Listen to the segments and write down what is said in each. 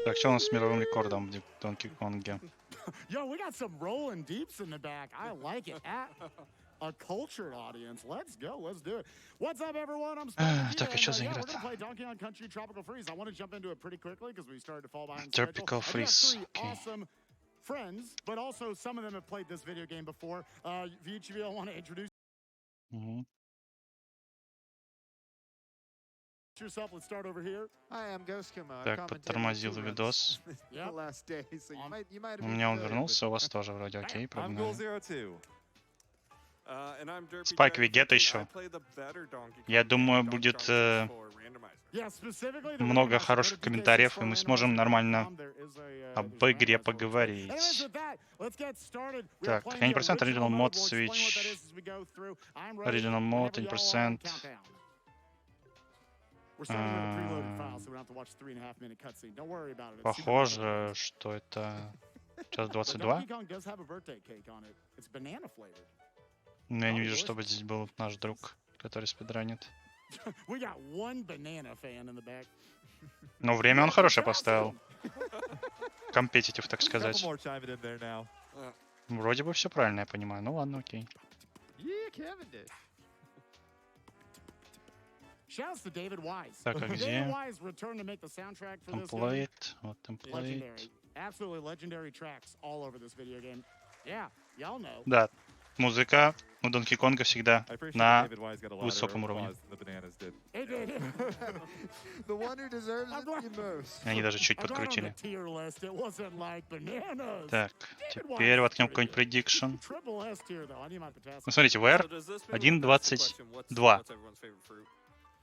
Так, что у нас с мировым рекордом в Донки Конге? Yo, we got some rolling deeps in the back. I like it. A cultured audience. Let's go. Let's do it. What's up, everyone? I'm spikevegeta, Так, а что за yeah, we're игра-то? gonna play Donkey Kong Country Tropical Freeze. I want to jump into it pretty quickly because we started to fall behind schedule. Tropical I do have Freeze. three awesome friends, but also some of them have played this video game before. Each of you, I want to introduce yourself. Let's start over here. Hi, I'm Ghostkimo. Так, подтормозил видос. У меня он вернулся, у вас тоже вроде окей, погнали. Spikevegeta еще. Я думаю, будет много хороших комментариев, и мы сможем нормально об игре поговорить. Так, я не процент Original Mod Switch. Original Mod, 1%. Похоже, что это... Сейчас 22. Но я не вижу, чтобы здесь был наш друг, который спидранит. Но время он хорошее поставил. Компетитив, так сказать. Вроде бы все правильно, я понимаю. Ну ладно, окей. Так, а где? Темплейт. Вот темплейт. Да, музыка у Донки Конга всегда на высоком уровне. Они даже чуть подкрутили. Так, теперь воткнем какой-нибудь prediction. Ну, смотрите, VR 1.22.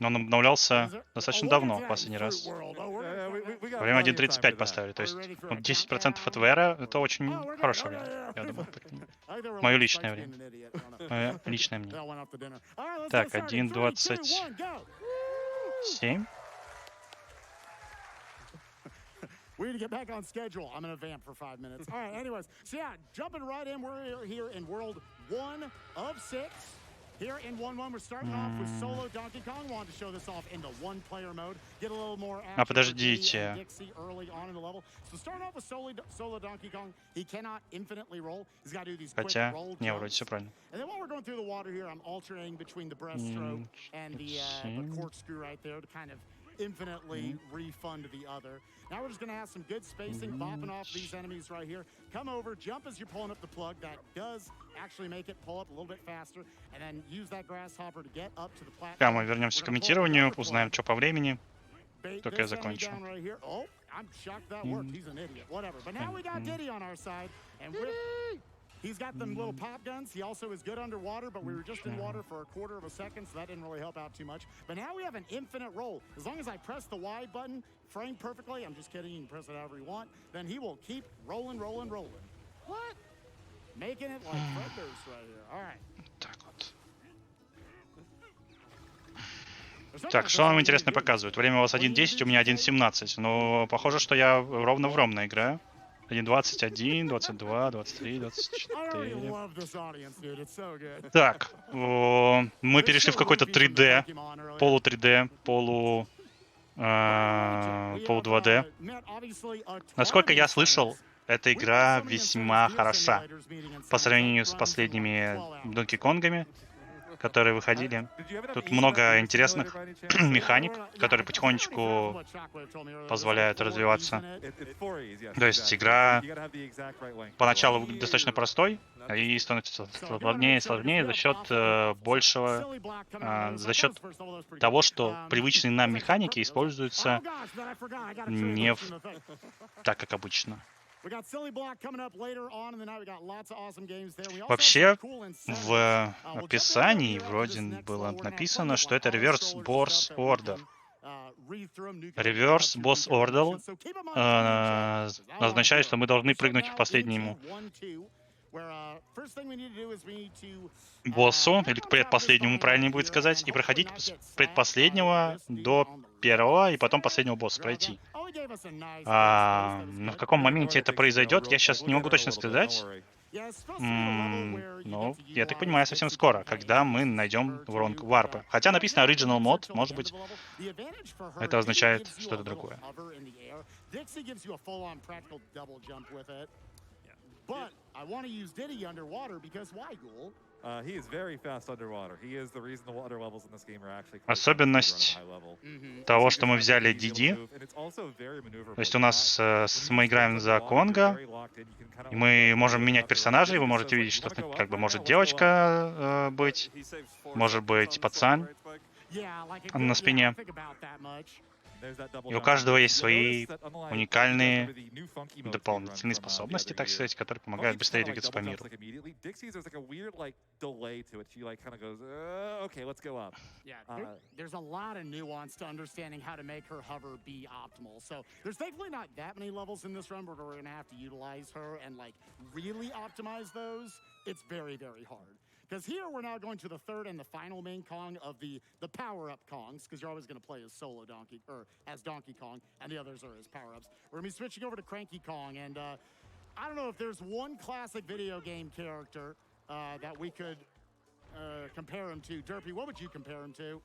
Но он обновлялся достаточно давно, в последний раз. Время 1.35 поставили, то есть 10% от VR это очень хорошее время, я думаю. Мое личное время. Мое личное мнение. Так, 1.27. We need to get back on schedule. I'm going to vamp for 5 minutes. All right, anyways. So yeah, jumping right in, we're here in World 1 of 6. Here in 1-1, we're starting off with solo Donkey Kong. We wanted to show this off in the one-player mode. Get a little more action. Подождите. Dixie early on in the level. So starting off with solo Donkey Kong, he cannot infinitely roll. He's got to do these quick roll jumps. Не, вроде все правильно. And then while we're going through the water here, I'm alternating between the breaststroke and the corkscrew right there to kind of infinitely refund the other. Now we're just going to have some good spacing, bopping off these enemies right here. Come over, jump as you're pulling up the plug. That does actually make it pull up a little bit faster. And then use that grasshopper to get up to the platform. Да, мы вернемся к комментированию, узнаем, что по времени. Только я закончу. Oh, I'm shocked that worked. He's an idiot. Whatever. But now we got Diddy on our side. And he's got them little pop guns. He also is good underwater, but we were just in water for a quarter of a second, so that didn't really help out too much. But now we have an infinite roll. As long as I press the Y button, frame perfectly, I'm just kidding, you can press it however you want, then he will keep rolling, rolling, rolling. What? Making it like Fred Durst right here. All right. Так вот. Так, что нам интересно показывает? Время у вас 1.10, у меня 1.17. Но похоже, что я ровно в ровно играю. 1.21, 22, 23, 24. Так, мы перешли в какой-то 3D, полу 3D, полу 2D. Насколько я слышал, эта игра весьма хороша по сравнению с последними Донки Конгами, которые выходили. Тут много интересных механик, которые потихонечку позволяют развиваться. То есть игра поначалу выглядит достаточно простой и становится сложнее и сложнее за счет за счет того, что привычные нам механики используются не так, как обычно. Вообще, в описании вроде было написано, что это Reverse Boss Order. Reverse Boss Order означает, что мы должны прыгнуть к последнему боссу, или к предпоследнему, правильнее будет сказать, и проходить с предпоследнего до первого, и потом последнего босса пройти. Но в каком моменте это произойдет, я сейчас не могу точно сказать. Ну, я так понимаю, совсем скоро, когда мы найдем воронку варпа. Хотя написано Original Mod, может быть, это означает что-то другое. But I want to use Diddy underwater because why, Ghoul? He is very fast underwater. He is the reason the water levels in this game are actually Особенность того, что мы взяли DD, то есть у нас мы играем за Конга, и мы можем менять персонажей, вы можете видеть, что как бы может девочка быть, может быть пацан на спине. И у каждого есть свои уникальные дополнительные способности, так сказать, которые помогают быстрее двигаться по миру. There's a lot of nuance to understanding how to make her hover be optimal. So there's thankfully not that many levels in this run where we're gonna have to utilize her and like really optimize those. It's very, very hard. Because here we're now going to the third and the final main Kong of the power-up Kongs, because you're always going to play as solo Donkey, or as Donkey Kong, and the others are as power-ups. We're going to be switching over to Cranky Kong, and I don't know if there's one classic video game character that we could compare him to. Derpy, what would you compare him to?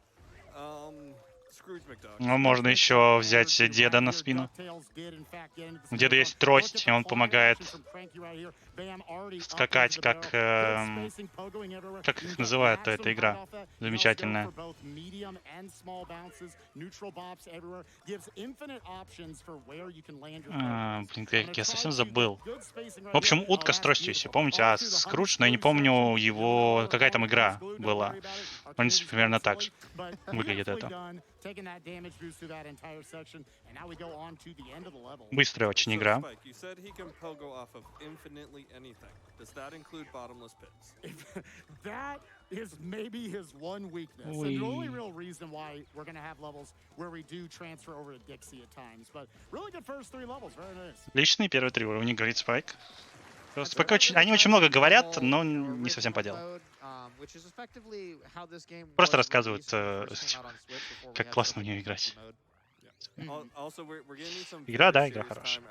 Ну, можно еще взять деда на спину. У деда есть трость, и он помогает скакать, как их называют эта игра? Замечательная. Блин, я совсем забыл. В общем, утка с тростью, если помните, Скрудж, но я не помню его, какая там игра была. В принципе, примерно так же выглядит это. Быстрая очень игра. Is maybe his one weakness. And the only real reason why we're going to have levels where we do transfer over to Dixie at times. But really good first three levels. Very nice. Личные первые 3 уровня, говорит Спайк. Они очень много говорят, но не совсем по делу. Просто рассказывают, как классно в нее играть. Игра, да, игра хорошая.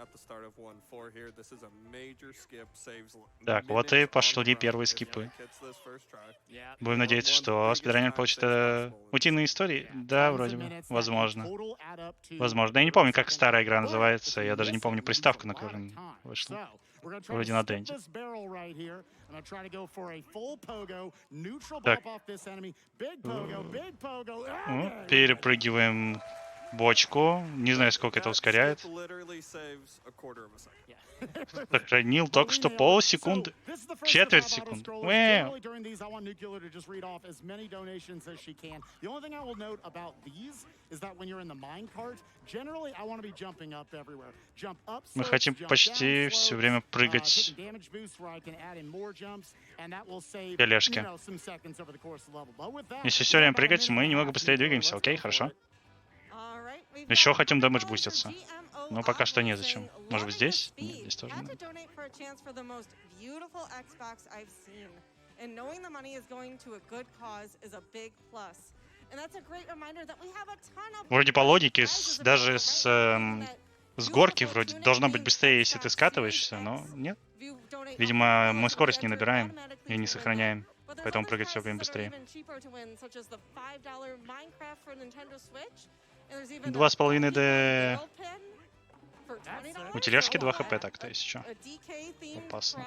Так, вот и пошли первые скипы. Будем надеяться, что спидранер получит утиные истории. Да, вроде бы. Возможно. Возможно. Я не помню, как старая игра называется. Я даже не помню приставку, на которой вышла. Вроде на Денде. Так. Перепрыгиваем бочку. Не знаю, сколько это ускоряет. Сохранил только что полсекунды. Четверть секунды. Мы хотим почти все время прыгать в тележке. Если все время прыгать, мы немного быстрее двигаемся. Окей, хорошо. Еще хотим дэмэдж буститься. Но пока что незачем. Может быть здесь? Нет, здесь тоже нет. Вроде по логике, даже с горки вроде должно быть быстрее, если ты скатываешься, но нет. Видимо, мы скорость не набираем и не сохраняем, поэтому прыгать все время быстрее. 2,5D. У тележки 2 хп, так, то есть что? Опасно.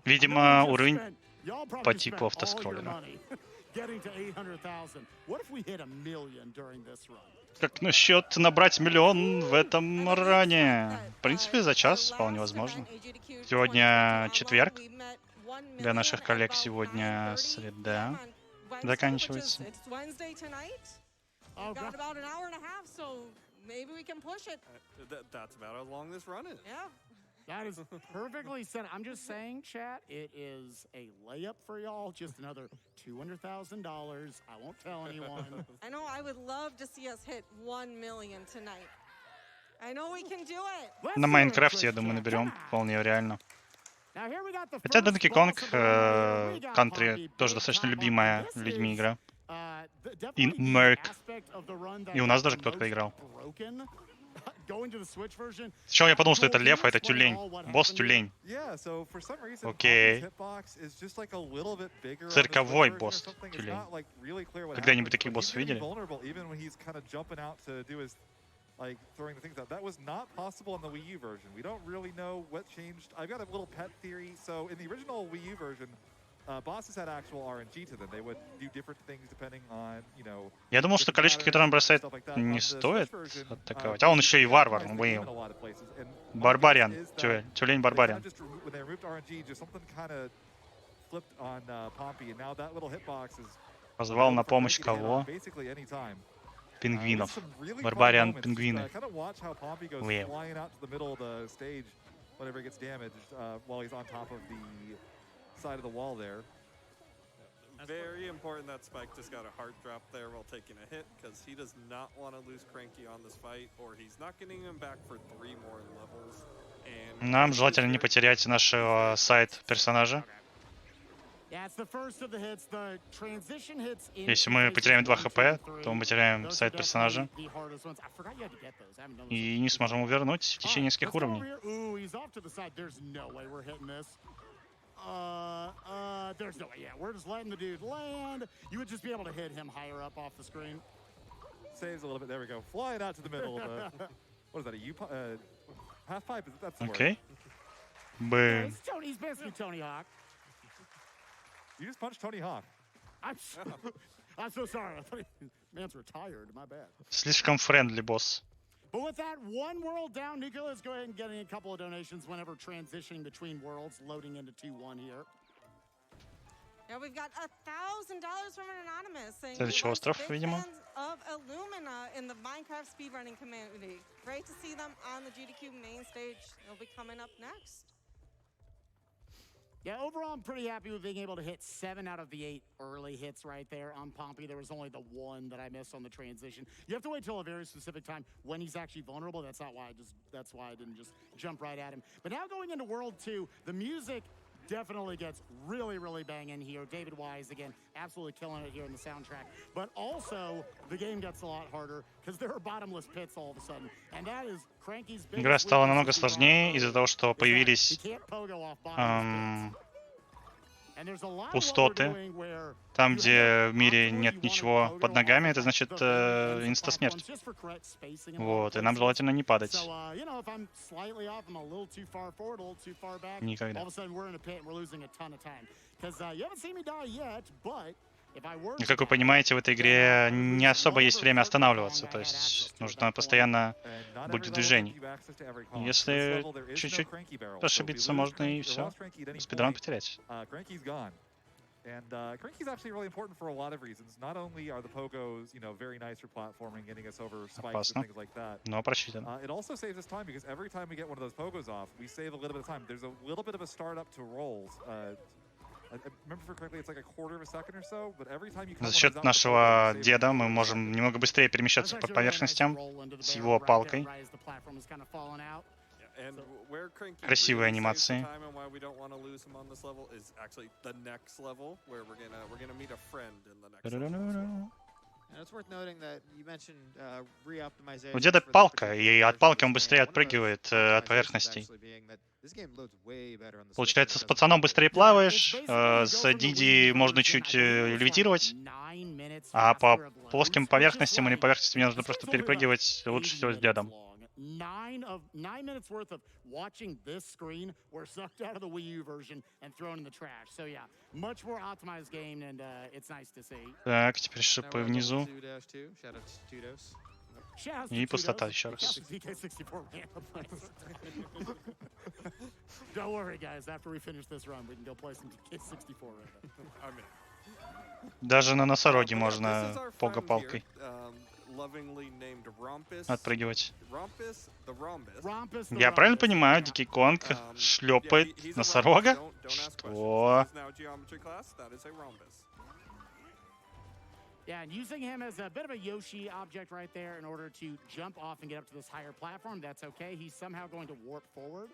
Видимо, уровень по типу автоскроллера. Как насчет набрать миллион в этом ране? В принципе, за час вполне возможно. Сегодня четверг. Для наших коллег сегодня среда заканчивается. That is perfectly said. I'm just saying, chat, it is a layup for y'all. Just another $200,000. I won't tell anyone. I know. I would love to see us hit 1 million tonight. I know we can do it. На Майнкрафте, я думаю, наберем вполне реально. Now here we got the Хотя first Donkey boss Kong of the round here. We got Country Pompey, тоже big достаточно top off, and любимая this людьми is, игра. И definitely the Merc. aspect of the run that И у нас got даже the кто-то most поиграл. broken. Going to the Switch version. Сначала я подумал, что это Joel, can лев, you а это explain тюлень. all what Босс happened here? тюлень. Yeah, so for some reason, Окей. Pompey's hitbox is just like a little bit bigger on the Цирковой Switch version or босс something. It's тюлень. not like really clear what Когда-нибудь happens, таких but he's боссов gonna be видели? vulnerable even when he's kind of jumping out to do his, like, throwing the things out. That was not possible in the Wii U version. We don't really know what changed. I've got a little pet theory. So in the original Wii U version, bosses had actual RNG to them. They would do different things depending on, you know. Я думал, что количество, которое он бросает, не стоит атаковать. А он еще и варвар. Блин. Барбариан. Тюлень барбариан. Позвал на помощь кого? Пингвинов. Барбариан пингвины. Блин. Very important that Spike just got a hard drop there while taking a hit, because he does not want to lose Cranky on this fight, or he's not getting him back for 3 more levels. And Нам желательно не потерять нашего сайт-персонажа. Если мы потеряем 2 хп, то мы потеряем сайт-персонажа. И не сможем его вернуть в течение нескольких уровней. There's no way. Yeah, we're just letting the dude land. You would just be able to hit him higher up off the screen. Saves a little bit. There we go. Flying out to the middle of the. What is that? A half pipe? That's the Okay. Yeah, he's basically Tony Hawk. You just punched Tony Hawk. I'm so sorry. I thought man's retired. My bad. Слишком френдли босс. But with that one world down, Nico is going and getting a couple of donations whenever transitioning between worlds, loading into 2-1 here. Yeah, we've got $1,000 from an anonymous saying Следующий остров, видимо. of Illumina in the Minecraft speedrunning community. Great to see them on the GDQ main stage. They'll be coming up next. Yeah, overall, I'm pretty happy with being able to hit 7 out of the 8 early hits right there on Pompey. There was only the 1 that I missed on the transition. You have to wait till a very specific time when he's actually vulnerable. That's why I didn't just jump right at him. But now going into World 2, the music definitely gets really, really banging here. David Wise, again, absolutely killing it here in the soundtrack. But also, the game gets a lot harder because there are bottomless pits all of a sudden. And that is Cranky's biggest. Игра стала намного сложнее из-за того, что появились пустоты. Там, где в мире нет ничего под ногами, это значит инста-смерть. Вот, и нам желательно не падать. Никогда. И, как вы понимаете, в этой игре не особо есть время останавливаться, то есть нужно постоянно быть в движении. Если чуть-чуть ошибиться, можно и все, спидран потерять. And Cranky's actually really important for a lot of reasons. Not only are the pogos, you know, very nice for platforming, getting us over spikes and things like that. Но просчитан. It also saves us time because every time we get one of those pogos off, we save a little bit of time. There's a little bit of a startup to rolls. I remember correctly, it's like a quarter of a second or so, but every time you come. За счет нашего деда мы можем немного быстрее перемещаться по поверхностям с его палкой. Красивые анимации. У деда палка, и от палки он быстрее отпрыгивает от поверхностей. Получается, с пацаном быстрее плаваешь, с Диди можно чуть левитировать, а по плоским поверхностям или поверхностям мне нужно просто перепрыгивать лучше всего с дедом. 9 minutes worth of watching this screen were sucked out of the Wii U version and thrown in the trash. So yeah, much more optimized game, and it's nice to see. Так, теперь шипы внизу. И пустота еще раз. Don't worry, guys. After we finish this run, we can go play some DK64. Даже на носороге можно пога-палкой отпрыгивать. Я правильно понимаю, Дикий Конг шлепает носорога? Что? Yeah, and using him as a bit of a Yoshi object right there in order to jump off and get up to this higher platform, that's okay. He's somehow going to warp forward.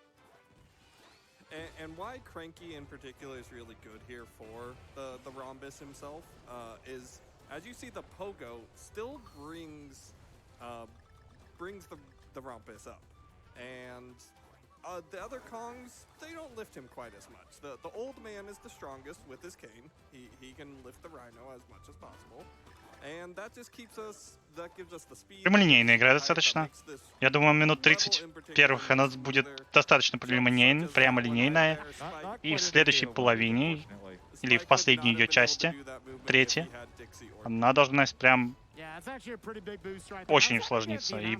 And why Cranky in particular is really good here for the Rhombus himself is, as you see, the Pogo still brings the Rhombus up, and the other Kongs, they don't lift him quite as much. The old man is the strongest with his cane. He can lift the Rhino as much as possible, and that just keeps us. That gives us the speed. Прямолинейная игра достаточно. Я думаю, минут 30 первых она будет достаточно прямолинейная. И в следующей половине, или в последней ее части, третьей, она должна прям очень усложниться. И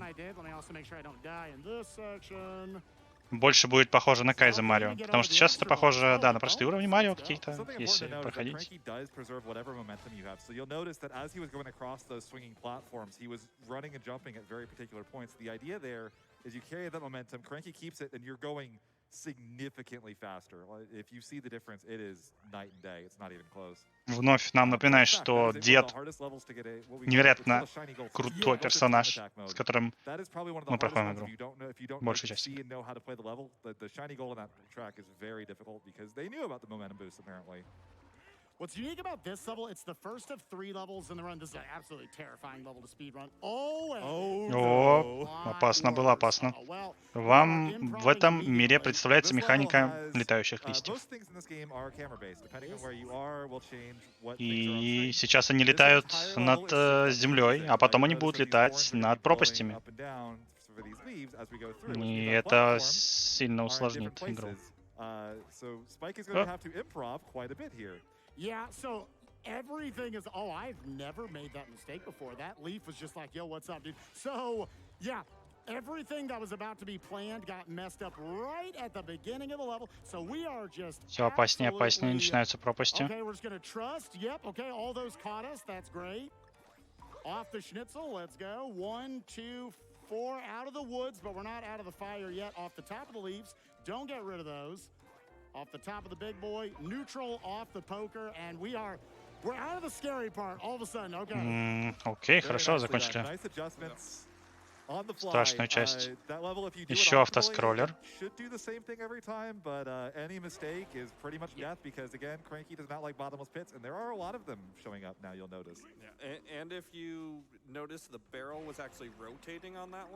больше будет похоже на Кайза Марио. Потому что сейчас это похоже, да, на простые уровни Марио какие-то, если проходить. Вновь нам напоминает, что Дед невероятно крутой персонаж, с которым мы проходим игру. Большую часть. What's unique about this level, it's the first of 3 levels in the run. This is an absolutely terrifying level to speedrun. О, опасно было, опасно. Вам в этом мире представляется механика летающих листьев. И сейчас они летают над землей, а потом они будут летать над пропастями. И это сильно усложнит игру. Yeah, so everything is... Oh, I've never made that mistake before. That leaf was just like, yo, what's up, dude? So, yeah, everything that was about to be planned got messed up right at the beginning of the level. So we are just... Все опаснее, опаснее начинаются пропасти. Okay, we're just gonna trust. Yep, okay, all those caught us. That's great. Off the schnitzel, let's go. 1, 2, 4, out of the woods, but we're not out of the fire yet. Off the top of the leaves. Don't get rid of those. Off the top of the big boy, neutral off the poker, and we're out of the scary part all of a sudden. Okay. Окей, хорошо, закончили страшную часть. Еще автоскроллер.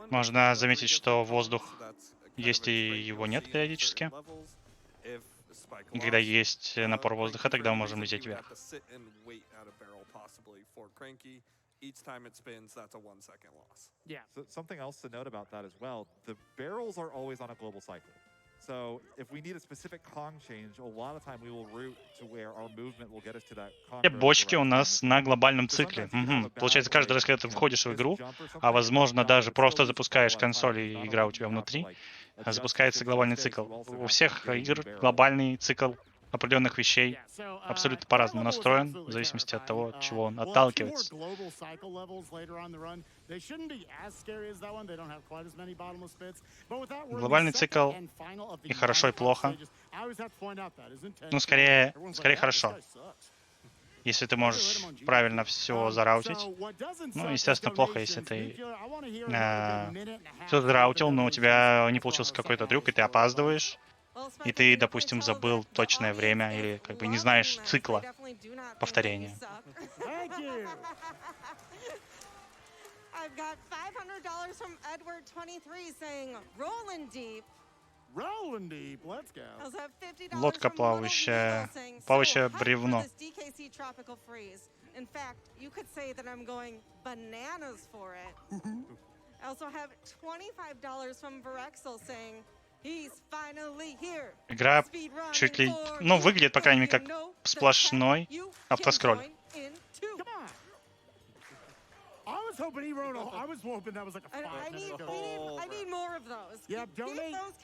Можно заметить, что воздух есть и его нет периодически. И когда есть напор воздуха, тогда мы можем лететь вверх. Each time it spins, that's a 1 second loss. Yeah. So something else to note about that as well, the barrels are always on a global cycle. So if we need a specific Kong change, a lot of time we will route to where our movement will get us to that Kong. Все бочки у нас на глобальном цикле. Получается, каждый раз, когда ты входишь в игру, а возможно даже просто запускаешь консоль и игра у тебя внутри, запускается глобальный цикл. У всех игр глобальный цикл определенных вещей абсолютно по-разному настроен, в зависимости от того, от чего он отталкивается. Глобальный цикл и хорошо, и плохо. Ну, скорее хорошо. Если ты можешь правильно все зараутить. Ну, естественно, плохо, если ты все зараутил, но у тебя не получился какой-то трюк, и ты опаздываешь. И ты, допустим, забыл точное время или как бы не знаешь цикла повторения. Лодка плавающая, плавающее бревно. Игра чуть ли, ну, выглядит, по крайней мере, как сплошной автоскролл.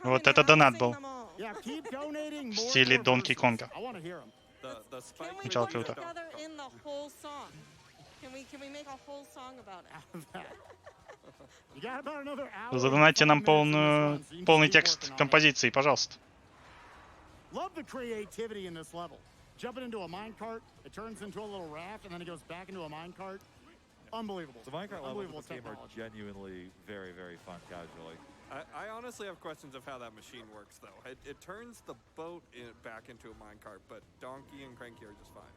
Вот это донат был. В стиле Донки Конга. Сначала круто. Задонайте нам полный текст композиции, пожалуйста. Unbelievable. The Minecraft levels in Unbelievable this game are technology. genuinely very, very fun casually. I honestly have questions of how that machine works, though. It turns the boat back into a minecart, but Donkey and Cranky are just fine.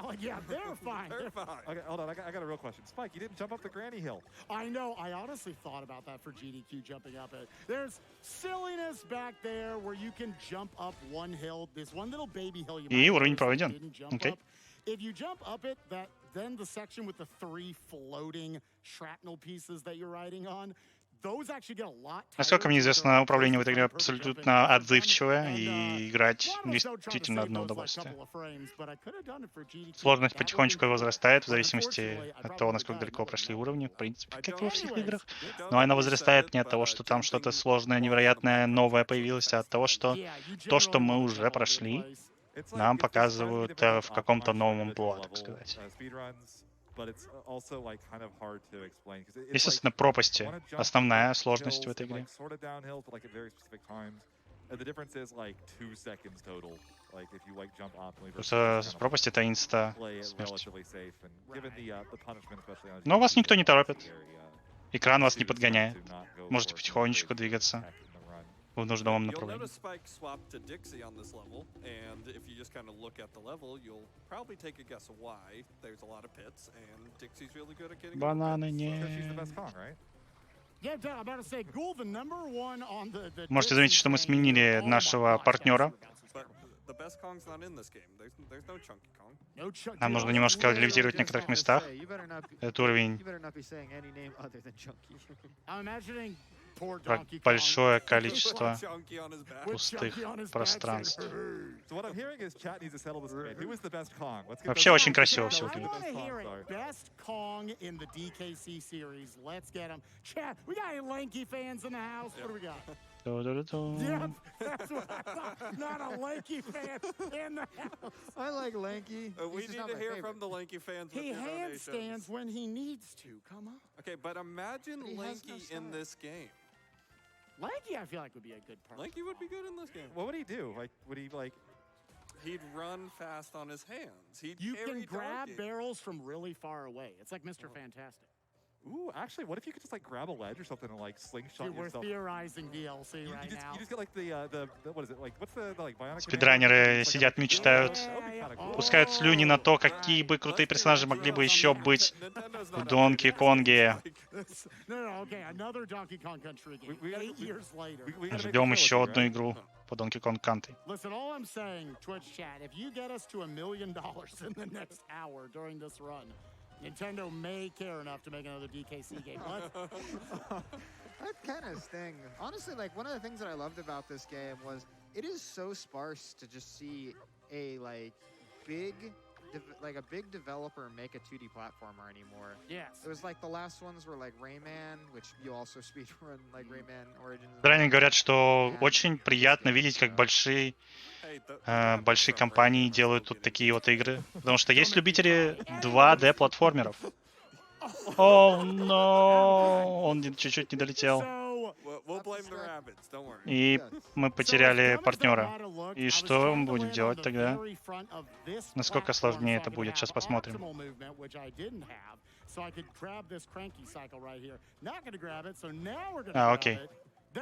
Like, yeah, they're fine. They're fine. Okay, hold on. I got a real question. Spike, you didn't jump up the granny hill. I know. I honestly thought about that for GDQ jumping up it. There's silliness back there where you can jump up one hill. There's one little baby hill you И might уровень notice that пройден. didn't jump Окей. up. If you jump up it, then the section with the 3 floating shrapnel pieces that you're riding on, those actually get a lot tighter. Насколько мне известно, управление в этой игре абсолютно отзывчивое, и играть действительно одно удовольствие. Сложность потихонечку возрастает в зависимости от того, насколько далеко прошли уровни, в принципе, как во всех играх. Но она возрастает не от того, что там что-то сложное, невероятное, новое появилось, а от того, что то, что мы уже прошли, нам показывают в каком-то новом амплуа, так сказать. Естественно, пропасти — основная сложность в этой игре. Просто с пропасти — это инста-смерть. Но вас никто не торопит. Экран вас не подгоняет. Можете потихонечку двигаться в нужном вам направлении. Бананы не... Можете заметить, что мы сменили нашего партнера. Нам нужно немножко левитировать в некоторых местах. Этот уровень большое количество пустых пространств. Вообще очень красиво все выглядит. Yep, that's what I thought. Not a lanky fan in the house. I like lanky. We need to hear from the lanky fans. He handstands when he needs to. Come on. Okay, but imagine Lanky in this game. Lanky, I feel like would be a good part. Lanky would be good in this game. What would he do? Like, would he like? He'd run fast on his hands. You can grab barrels from really far away. It's like Mr. Fantastic. Ooh, actually, what if you could just like grab a ledge or something and like slingshot Dude, we're yourself? theorizing DLC right now. You just get like the what is it like? What's the like bionic? Спидранеры сидят, мечтают, пускают слюни на то, какие бы крутые персонажи могли бы еще быть в Донки Конге. Ждем еще одну игру по Donkey Kong Country. Listen, all I'm saying, Twitch chat, if you get us to $1 million in the next hour during this run, Nintendo may care enough to make another DKC game. That kind of sting. Honestly, like one of the things that I loved about this game was it is so sparse to just see a big developer make a 2D platformer anymore. Yes. It was like the last ones were like Rayman, which you also speedrun like Rayman Origins. Ранее говорят, что очень приятно видеть, как большие компании делают тут такие вот игры. Потому что есть любители 2D платформеров. О, но он чуть-чуть не долетел. И мы потеряли партнера. И что мы будем делать тогда? Насколько сложнее это будет? Сейчас посмотрим. А, окей.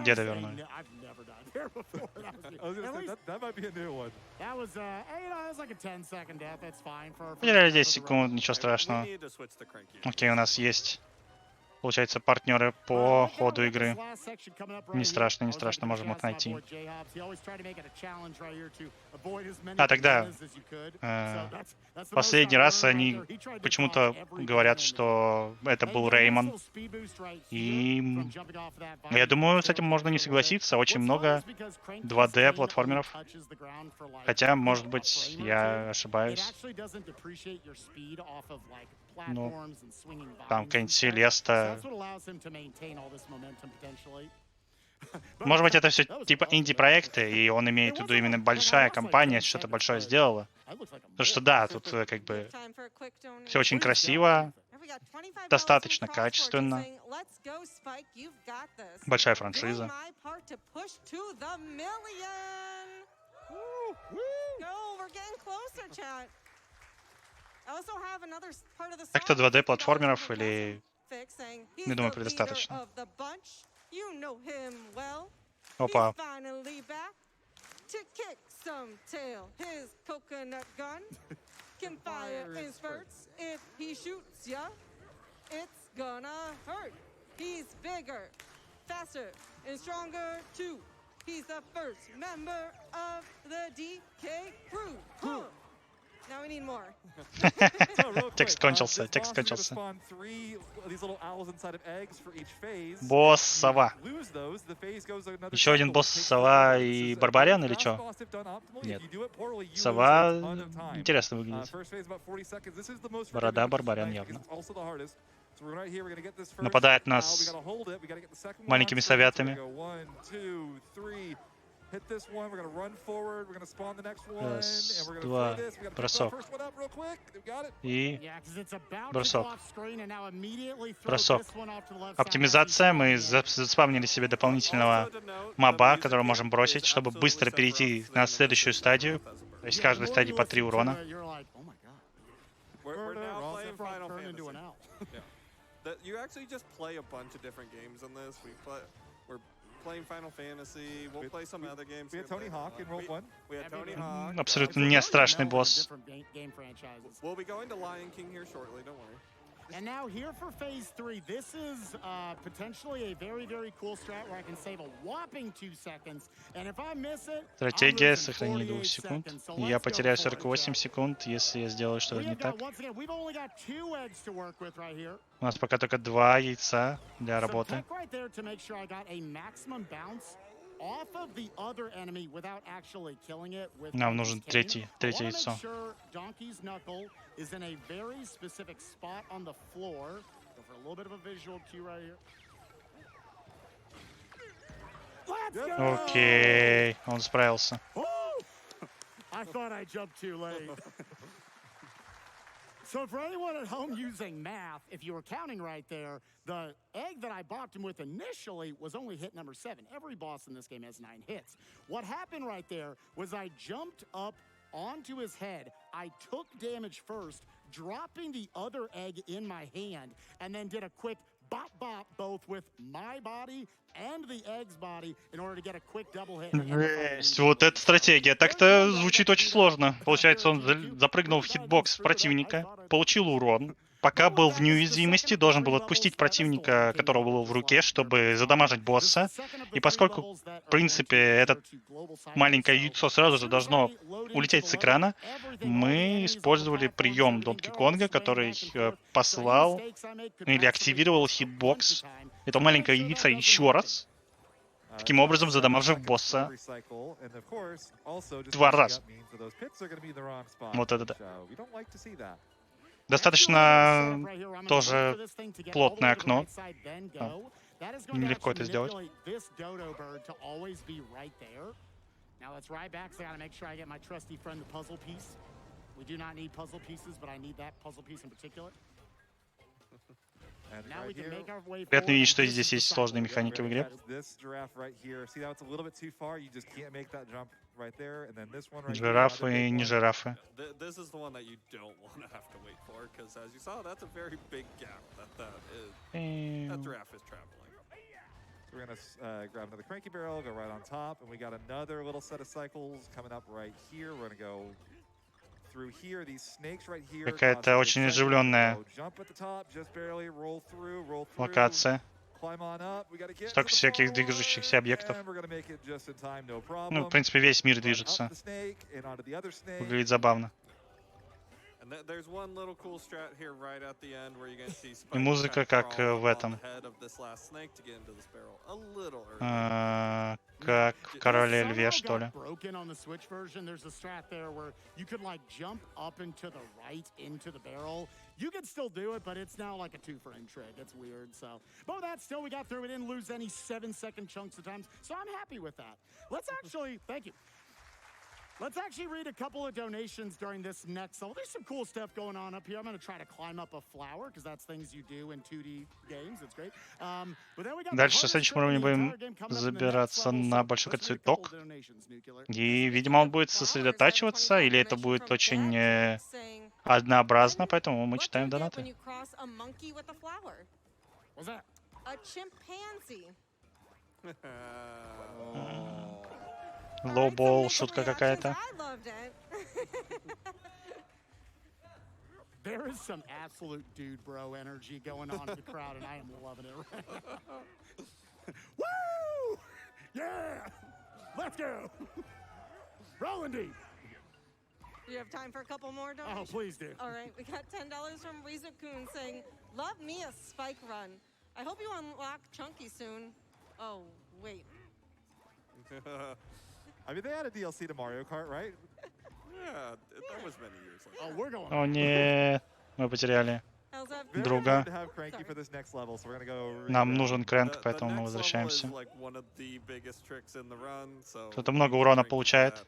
Деда вернули. Потеряли 10 секунд, ничего страшного. Окей, у нас есть, получается, партнеры по ходу игры. Не страшно, можем их найти. А тогда последний раз они почему-то говорят, что это был Реймон. И я думаю, с этим можно не согласиться. Очень много 2D платформеров. Хотя, может быть, я ошибаюсь. Ну, там какая-нибудь Селеста. Может быть, это все типа инди-проекты, и он имеет в виду именно большая компания, что-то большое сделала. Потому что да, тут как бы все очень красиво, достаточно качественно, большая франшиза. Так-то 2D-платформеров или... Не думаю, предостаточно. Опа. To kick some tail, his coconut gun can fire in spurts. If he shoots ya, it's gonna hurt. He's bigger, faster, and stronger too. He's the first member of the DK crew. Huh. Now we need more. Текст кончился, текст кончился. Spawn 3 of these little owls inside of eggs for each phase. Босс-сова. Lose those, the phase goes another Еще один cycle. босс Takes сова forever. This и is a барбариан great или fast чё? boss if done optimally. Нет. If you do it poorly, you Сова lose a ton of time. интересно выглядит. First phase about 40 seconds. This is the most Борода forgiving, which is барбариан nice явно. because it's also the hardest. So we're right here. We're gonna get this first Нападает owl. We нас gotta hold it. We gotta get the second one маленькими on screen. So we're советами. gonna go 1, 2, 3. Hit this one. We're gonna run forward. We're gonna spawn the next one, Раз, and we're gonna два, throw this. We gotta pick the бросок. first one up real quick. We got it. И Yeah, 'cause it's about to бросок. go off screen, and now immediately throw Бросок. this one off to the left side. Оптимизация. Мы заспавнили себе дополнительного моба, которого можем бросить, чтобы быстро перейти на следующую стадию. То есть Yeah, the каждой more стадии you по listen 3 to урона. it, you're like, oh my god. We're now Ross, playing that frog Final turned into Fantasy. an owl. You actually just play a bunch of different games in this. We're playing Final Fantasy. We'll play some other games. We had Tony Hawk in World 1. We had Tony Hawk. Абсолютно не страшный босс. Different game franchises. We'll be going to Lion King here shortly. Don't worry. And now here for phase 3, this is potentially a very, very cool strat where I can save a whopping 2 seconds. And if I miss it, Стратегия I'm losing сохранения 2 48 секунд. seconds. So И я let's go потеряю for it, 48 Jeff. секунд, если я сделаю что-то не так. Once again, we've only got 2 eggs to work with right here. У нас пока только 2 яйца для Some работы. tech right there to make sure I got a maximum bounce off of the other enemy without actually killing it with Нам нужен Donkey's cane. третье I wanna яйцо. make sure Donkey's knuckle is in a very specific spot on the floor. Go for a little bit of a visual cue right here. Let's go! Окей, он справился. Oh! I thought I jumped too late. So for anyone at home using math, if you were counting right there, the egg that I bopped him with initially was only hit number 7. Every boss in this game has 9 hits. What happened right there was I jumped up onto his head. I took damage first, dropping the other egg in my hand, and then did a quick bop both with my body and the egg's body in order to get a quick double hit. Жесть, вот эта стратегия. Так-то звучит очень сложно. Получается, он запрыгнул в хитбокс противника, получил урон. Пока был в неуязвимости, должен был отпустить противника, которого был в руке, чтобы задамажить босса. И поскольку, в принципе, это маленькое яйцо сразу же должно улететь с экрана, мы использовали прием Донки Конга, который послал или активировал хитбокс, это маленькое яйцо еще раз, таким образом задамажив босса 2 раза. Вот это да. Достаточно тоже плотное окно. Нелегко это сделать. Now let's ride back, so I gotta make sure I get my trusty friend the puzzle piece. We do not need puzzle pieces, but I need that puzzle piece in particular. Now we can make our way Приятно видеть, что forward. здесь есть сложные механики в игре. Жирафы и не жирафы. This is the one that you don't want to have to wait for, because as you saw, that's a very big gap that giraffe is traveling. So we're gonna grab another cranky barrel, go right on top, and we got another little set of cycles coming up right here. We're gonna go through here. These snakes right here. Какая-то очень оживленная Jump at the top, just barely roll through. локация. Climb on up. We gotta get Столько to the всяких ball, движущихся объектов. and we're gonna make it just in time, no problem. Ну, в принципе, весь мир Run up движется. the snake and onto the other snake. Выглядит забавно. And there's one little cool strat here right at the end where you're going to see И музыка как в этом. Как в Короле Льве, что ли. Broken on the Switch version. There's a strat there where you could like jump up and to the right into the barrel. You can still do it, but it's now like a 2-frame trick. It's weird. So, but that still, we got through. We didn't lose any 7-second chunks of times. So I'm happy with that. Let's actually, thank you. Let's actually read a couple of donations during this next level. There's some cool stuff going on up here. I'm going to try to climb up a flower, because that's things you do in 2D games. It's great. But then we got Дальше на следующем уровне будем забираться на большой цветок. И, видимо, он будет сосредотачиваться, или это будет очень однообразно, поэтому мы What do читаем you get when донаты. you cross a monkey with a flower? What's that? A chimpanzee. Лоу-болл, шутка какая-то. I loved it. There is some absolute dude bro energy going on in the crowd, and I am loving it right now. Woo! Yeah! Let's go! Rolling deep. Do you have time for a couple more donations? Oh, please do. All right, we got $10 from Rizukun saying, "Love me a spike run. I hope you unlock Chunky soon." Oh, wait. I mean, they added DLC to Mario Kart, right? Yeah, that was many years ago. Oh, we're going. О, нет, мы потеряли. How's that? Very Друга. important to have Cranky for this next level, so we're gonna go. Нам reroute. нужен Крэнк, The поэтому мы next level возвращаемся. is like one of the biggest tricks in the run, so Кто-то we много need урона Cranky for получает. that,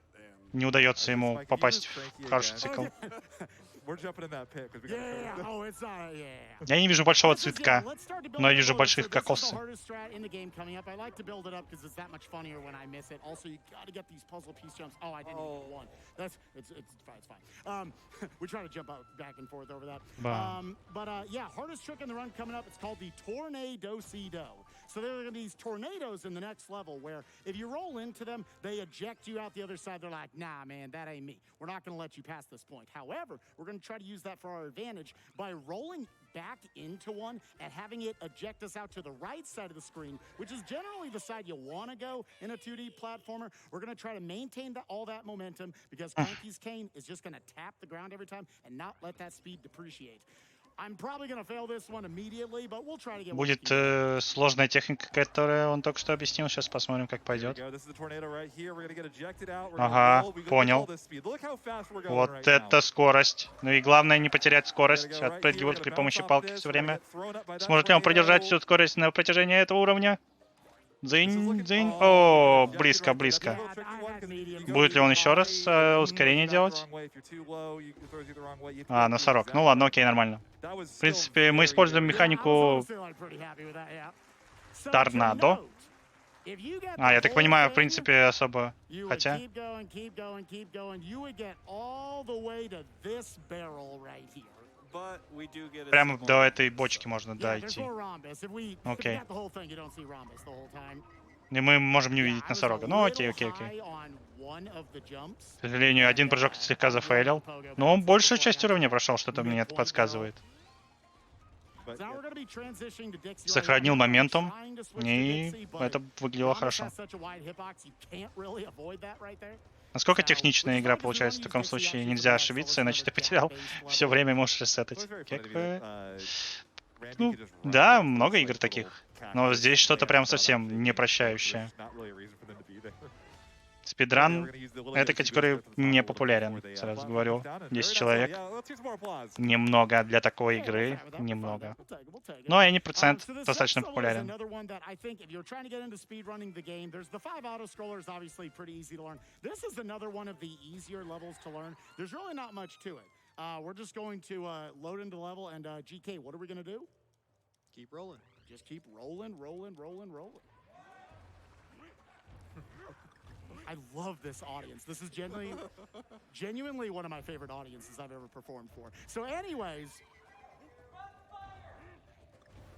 and Не удается I ему just, Mike, попасть if you use в Cranky хороший again- цикл. We're jumping in that pit because we got. Yeah, oh, it's yeah. Я не вижу большого This is, цветка, let's start to build но it я вижу up. больших So this is the кокосы. hardest strat in the game coming up. I like to build it up because it's that much funnier when I miss it. Also, you got to get these puzzle piece jumps. Oh, I didn't even get one. That's it's fine. It's fine. We try to jump out back and forth over that. Wow. But yeah, hardest trick in the run coming up. It's called the Tornado-do. So there are going to be these tornadoes in the next level where if you roll into them, they eject you out the other side. They're like, nah, man, that ain't me. We're not going to let you pass this point. However, we're going to try to use that for our advantage by rolling back into one and having it eject us out to the right side of the screen, which is generally the side you want to go in a 2D platformer. We're going to try to maintain all that momentum because Cranky's cane is just going to tap the ground every time and not let that speed depreciate. I'm probably going to fail this one immediately, but we'll try to get one. Будет сложная техника, которую он только что объяснил. Сейчас посмотрим, как Here we пойдет. go. This is the tornado right here. We're gonna get ejected out. We're Ага, gonna roll. We go понял. all this speed. Look how fast we're going Вот right это now. скорость. Ну и главное не потерять We're скорость. gonna go right here. We're Отпрыгивать gonna при bounce помощи off палки this. все We're gonna время. get thrown up by that Сможет ли он продержать tornado. всю скорость на протяжении этого уровня? This is Дзынь, looking- дзынь. Oh, О, ejected близко, right there. That's a близко. little tricky one 'cause you go Будет ли он еще high, раз it ускорение throws you back the делать? wrong way. If you're too low, it throws you the wrong way. You have to А, do носорог. exact Ну ладно, right. окей, нормально. That was В still принципе, мы very, используем very- механику торнадо. А, я так понимаю, в принципе, особо... Хотя... but we do get a Прямо similar до этой run, бочки so- можно Yeah, дойти. there's no rhombus. If we Okay. got the whole thing, you don't see rhombus the whole time. И мы можем не Yeah, увидеть I was a носорога. Ну окей, little окей, окей. high on one of the jumps. К сожалению, один прыжок слегка зафейлил. Но он большую часть уровня прошел, что-то мне это подсказывает. But, So now yeah. we're gonna be transitioning to Dixie right Сохранил now. I'm моментум. trying to switch to И Dixie, but это выглядело Rhombus хорошо. has such a wide hitbox, you can't really avoid that right there. Насколько So, техничная which is игра fine, 'cause we получается в wanna таком use Dixie случае? actually for Нельзя the next ошибиться, level, иначе ты another потерял gap-based все level. время, можешь Well, ресетать. it's very funny Как to me бы... that, Randy Ну, could just run да, across много this, игр like, таких. little Но cactus здесь что-то area прям without совсем thinking, не like, прощающее. there's not really a reason for them to be there. Спидран We're gonna use the little этой Yoshi категории boost at the top не a little bit популярен, before they, сразу platform говорю. comes down, and 10 very nice человек. one. Yeah, let's hear some more applause. Немного для такой Yeah, we're игры. fine with that, we're fine Немного. with that. We'll take it. Но они процент So this достаточно next level is популярен. another one that I think if you're trying to get into speedrunning the game, there's the 5 auto scrollers, obviously pretty easy to learn. This is another one of the easier levels to learn. There's really not much to it. We're just going to load into level, and GK, what are we going to do? Keep rolling. Just keep rolling, rolling, rolling, rolling. I love this audience. This is genuinely one of my favorite audiences I've ever performed for. So anyways,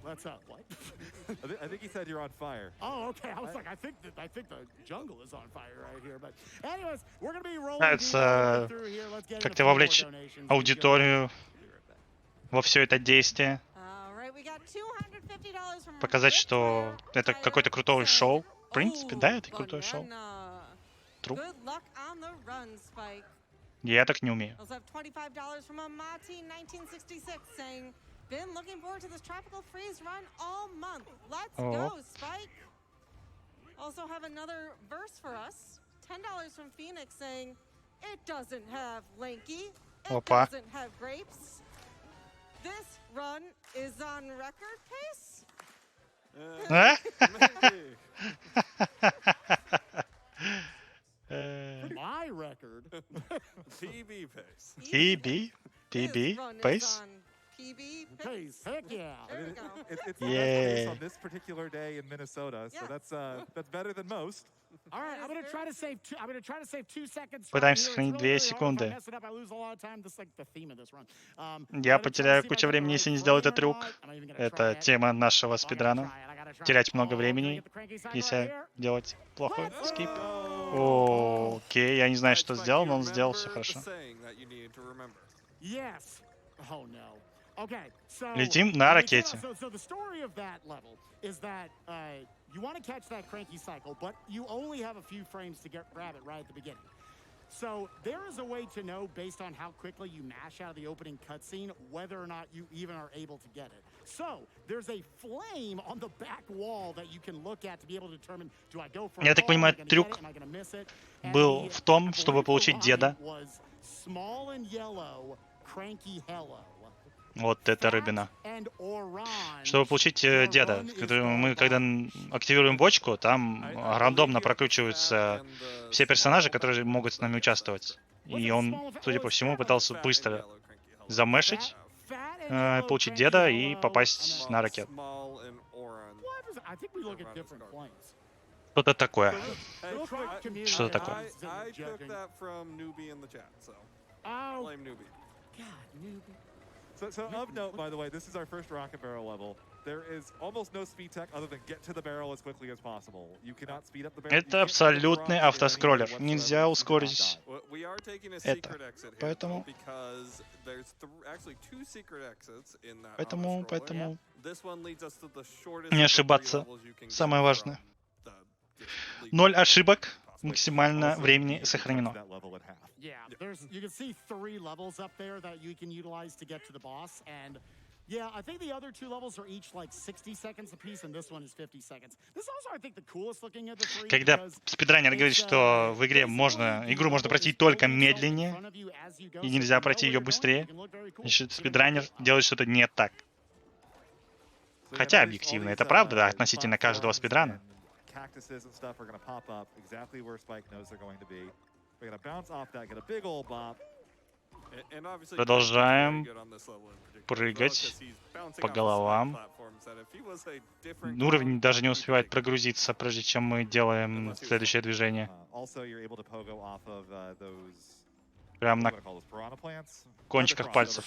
let's what? I think he said you're on fire. Oh, okay. I was like, I think the jungle is on fire right here. But anyways, we're gonna be rolling Нравится, deep all the way through here. Let's get как-то into a few more вовлечь donations. аудиторию во все это действие. All right, we got $250 from Показать, Rick что Fire это какое-то крутое saying, шоу. В принципе, да, это "Oh, крутое шоу. banana. True. Good luck on the run, Spike. Я так не умею. Also have $25 from Amati 1966 saying, been looking forward to this tropical freeze run all month. Let's Oh. go, Spike. Also have another verse for us. $10 from Phoenix saying, it doesn't have Lanky. It Опа. doesn't have grapes. This run is on record pace. А? Maybe. My record. PB pace. PB? This PB? run is Pace? on PB Pace. Heck yeah. There we go. it's the best case on this particular day in Minnesota, so that's better than most. All right, I'm gonna try to save 2 seconds. Пытаемся сохранить 2 секунды. Я потеряю кучу времени, если не сделаю этот трюк. Это тема нашего спидрана. Терять много времени, если делать плохо. Скип. Окей, я не знаю, что сделал, но он сделал все хорошо. Летим на ракете. You want to catch that cranky cycle, but you only have a few frames to grab it right at the beginning. So there is a way to know, based on how quickly you mash out of the opening cutscene, whether or not you even are able to get it. So there's a flame on the back wall that you can look at to be able to determine, do I go for Я так понимаю, трюк был в том, чтобы получить деда. Вот это рыбина. Чтобы получить деда, мы когда активируем бочку, там рандомно прокручиваются все персонажи, которые могут с нами участвовать. И он, судя по всему, пытался быстро замешить, получить деда и попасть на ракету. Что-то такое. Что-то такое. So of note, by the way, this is our first rocket barrel level. There is almost no speed tech other than get to the barrel as quickly as possible. You cannot speed up the barrel. Это абсолютный автоскроллер. Нельзя ускорить это. Поэтому не ошибаться. Самое важное. 0 ошибок. Максимально времени сохранено. Yeah, you can see 3 levels up there that you can utilize to get to the boss, and yeah, I think the other 2 levels are each like 60 seconds apiece, and this one is 50 seconds. This also, I think, the coolest looking of the 3. Когда спидранер говорит, что в игре игру можно пройти только медленнее, и нельзя пройти ее быстрее, значит, спидранер делает что-то не так. Хотя, объективно, это правда, да, относительно каждого спидрана. Cactuses and stuff are going to pop up exactly where Spike knows they're going to be. We're going to bounce off that, get a big old bop. Продолжаем прыгать по головам. Уровень даже не успевает прогрузиться, прежде чем мы делаем следующее движение. Прям на кончиках пальцев.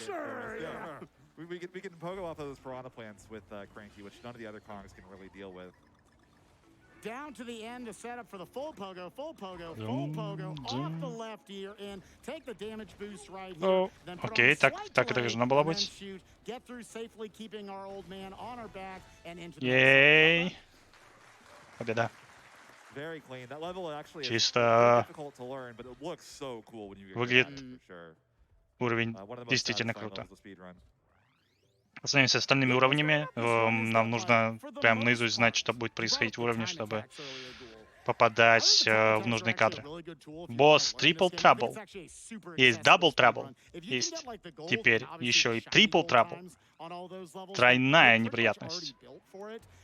We can pogo off of those piranha plants with Cranky, which none of the other Kongs can really deal with. Down to the end to set up for the full pogo, off the left ear, and take the damage boost right here. Окей, так это должно было быть. Get through safely, keeping our old man on our back and into the Ей! Победа. Чисто выглядит уровень действительно круто. По сравнению с остальными уровнями, нам нужно прям наизусть знать, что будет происходить в уровне, чтобы попадать в нужные кадры. Босс Triple Trouble. Есть Double Trouble. Есть теперь еще и Triple Trouble. Тройная неприятность.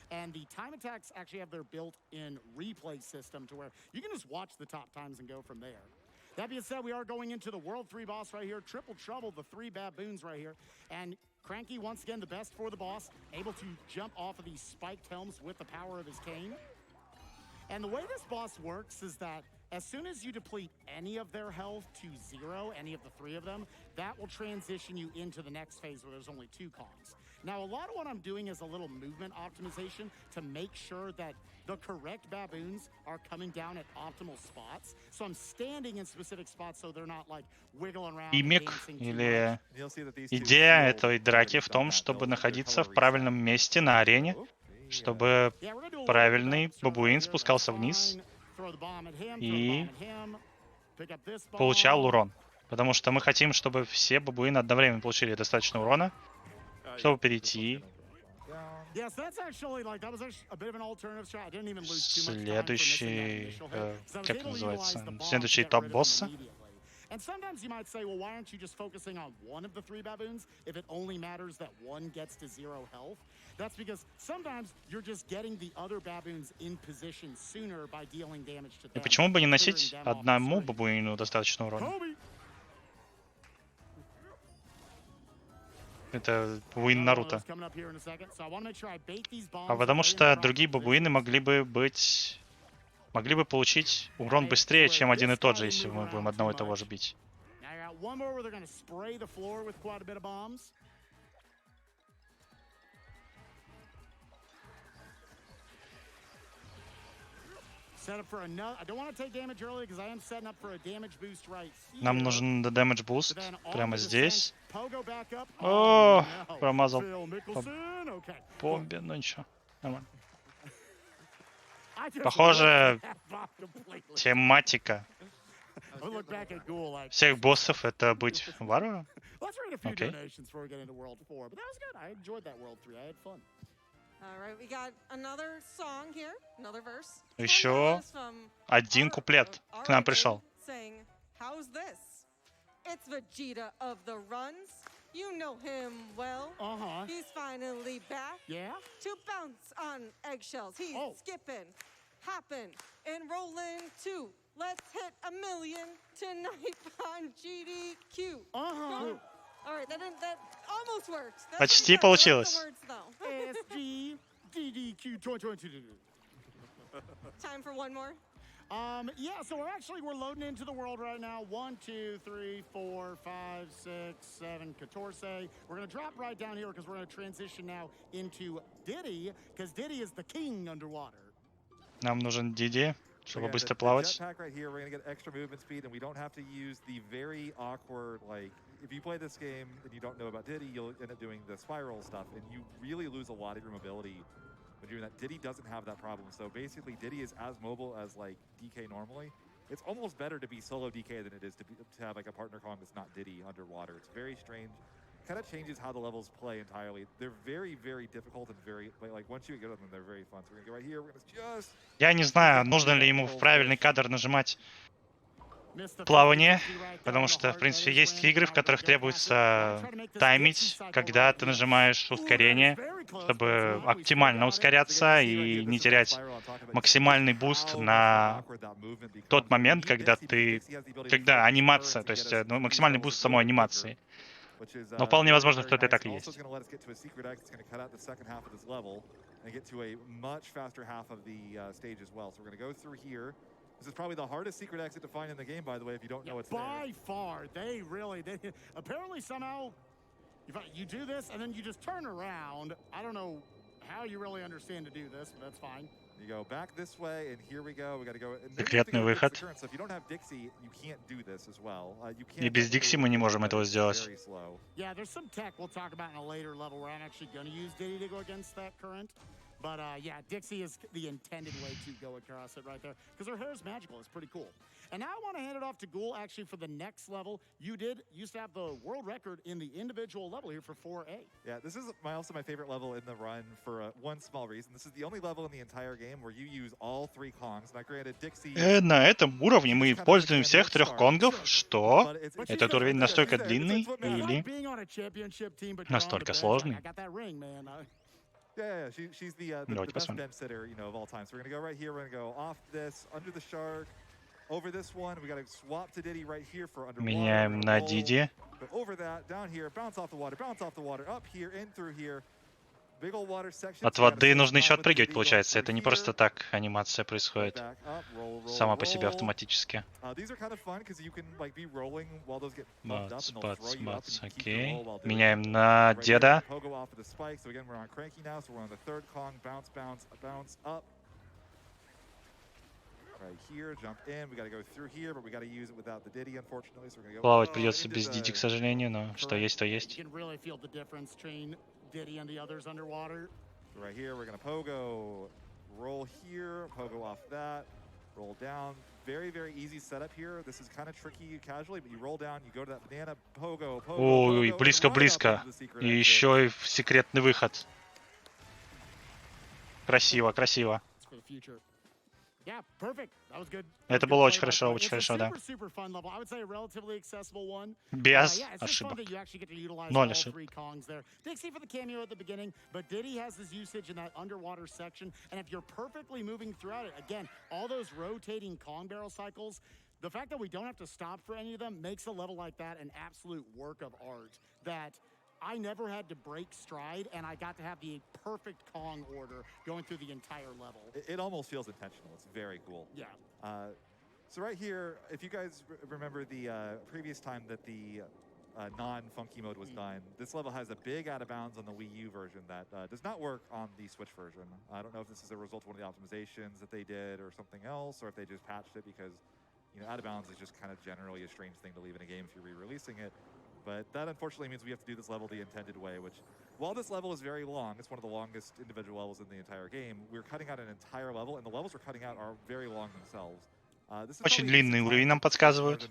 And the time attacks actually have their built-in replay system to where you can just watch the top times and go from there. That being said, we are going into the World 3 boss right here. Triple Trouble, the 3 baboons right here. And Cranky, once again, the best for the boss, able to jump off of these spiked helms with the power of his cane. And the way this boss works is that as soon as you deplete any of their health to 0, any of the 3 of them, that will transition you into the next phase where there's only 2 Kongs. Now, a lot of what I'm doing is a little movement optimization to make sure that the correct baboons are coming down at optimal spots. So I'm standing in specific spots so they're not like wiggling around. Гиммик или идея этой драки в том, чтобы находиться в правильном месте на арене, чтобы правильный бабуин спускался вниз и получал урон. Потому что мы хотим, чтобы все бабуины одновременно получили достаточно урона, чтобы перейти. Следующий, как это называется, следующий этап босса. And sometimes you might say, well, why aren't you just focusing on one of the 3 baboons if it only matters that one gets to 0 health? That's because sometimes you're just getting the other baboons in position sooner by dealing damage to them. И почему бы не носить одному бабуину достаточно урона? Это Win Наруто. Coming up here in a second, so I want to make sure I bait these А bombs потому away in что the proper другие бабуины positions. могли бы получить урон быстрее, чем один и тот же, если мы будем одного и того же бить. Now you got one more where they're going to spray the floor with quite a bit of bombs. Set up for another. I don't want to take damage early because I am setting up for a damage boost right here. Нам нужен damage boost But then on прямо the здесь. descent, Pogo back up. О, no. промазал Phil Mickelson. Okay. бомбе, ну ничего, нормально. I just Похоже, ripped that bomb completely. тематика I look back at Ghoul like. всех боссов — это быть варваром. Let's read a few Okay. donations before we get into World 4. But that was good. I enjoyed that World 3. I had fun. All right, we got another song here, another verse. Еще $10 from один куплет к нам пришел. saying, "How's this? It's Vegeta of the runs. You know him well. Uh-huh. He's finally back Yeah? to bounce on eggshells. He's Oh. skipping, hopping, and rolling too. Let's hit 1,000,000 tonight on GDQ." Uh-huh. All right, that almost worked. That's Почти pretty good. I like the получилось. words, though. SG DDQ 2022. Time for one more. Yeah, so we're loading into the world right now. 1, 2, 3, 4, 5, 6, 7, 14. We're gonna drop right down here because we're gonna transition now into Diddy, because Diddy is the king underwater. Нам нужен Диди, чтобы Yeah, быстро the плавать. jetpack right here, we're gonna get extra movement speed, and we don't have to use the very awkward, like, if you play this game and you don't know about Diddy, you'll end up doing the spiral stuff, and you really lose a lot of your mobility when doing that. Diddy doesn't have that problem, so basically Diddy is as mobile as, like, DK normally. It's almost better to be solo DK than it is to have, like, a partner Kong that's not Diddy underwater. It's very strange. Kind of changes how the levels play entirely. They're very, very difficult and very, like, once you get good at them, they're very fun. So we're gonna go right here, we're gonna just... Я не знаю, нужно ли ему в правильный кадр нажимать плавание, потому что, в принципе, есть игры, в которых требуется таймить, когда ты нажимаешь ускорение, чтобы оптимально ускоряться и не терять максимальный буст на тот момент, когда анимация, то есть максимальный буст самой анимации. Но вполне возможно, что это так и есть. This is probably the hardest secret exit to find in the game, by the way, if you don't know it's there. By far, they apparently somehow you do this and then you just turn around. I don't know how you really understand to do this, but that's fine. You go back this way, and here we go. We got to go. Секретный выход. So if you don't have Dixie, you can't do this as well. You can't. И без Дикси мы не можем этого сделать. Yeah, there's some tech we'll talk about in a later level where I'm actually going to use Diddy to go against that current. But yeah, Dixie is the intended way to go across it right there because her hair is magical. It's pretty cool. And now I want to hand it off to Ghoul actually for the next level. You used to have the world record in the individual level here for 4A. Yeah, this is also my favorite level in the run for one small reason. This is the only level in the entire game where you use all 3 Kongs. Now, granted, Dixie... На этом уровне мы используем всех 3 конгов. Что? Этот уровень настолько длинный или настолько сложный? Yeah, she's the best den sitter, of all time. So we're gonna go right here. We're gonna go off this, under the shark, over this one. We gotta swap to Diddy right here for underwater. Меняем на Диди. Over that, down here, bounce off the water, up here, in through here. Big old water section. От воды нужно еще отпрыгивать, получается. Это не просто так анимация происходит сама по себе автоматически. Бац, окей. Меняем на деда. Плавать придется без Диди, к сожалению, но что есть, то есть. Diddy and the others underwater. So right here, we're gonna pogo, roll here, pogo off that, roll down. Very, very easy setup here. This is kind of tricky casually, but you roll down, you go to that banana, pogo, pogo. Ой, близко-близко. И еще и секретный выход. Красиво, красиво. Yeah, perfect. That was good. Это было очень хорошо, да. Без ошибок. 0 ошибок. Dixie for the cameo at the beginning, but Diddy has his usage in that underwater section, and if you're perfectly moving throughout it, again, all those rotating Kong barrel cycles, the fact that we don't have to stop for any of them makes a level like that an absolute work of art that I never had to break stride, and I got to have the perfect Kong order going through the entire level. It almost feels intentional. It's very cool. Yeah. So right here, if you guys remember the previous time that the non-funky mode was done, this level has a big out of bounds on the Wii U version that does not work on the Switch version. I don't know if this is a result of one of the optimizations that they did or something else, or if they just patched it because, you know, out of bounds is just kind of generally a strange thing to leave in a game if you're re-releasing it. But that unfortunately means we have to do this level the intended way, which, while this level is very long, it's one of the longest individual levels in the entire game, we're cutting out an entire level, and the levels we're cutting out are very long themselves. Очень длинный уровень нам подсказывают.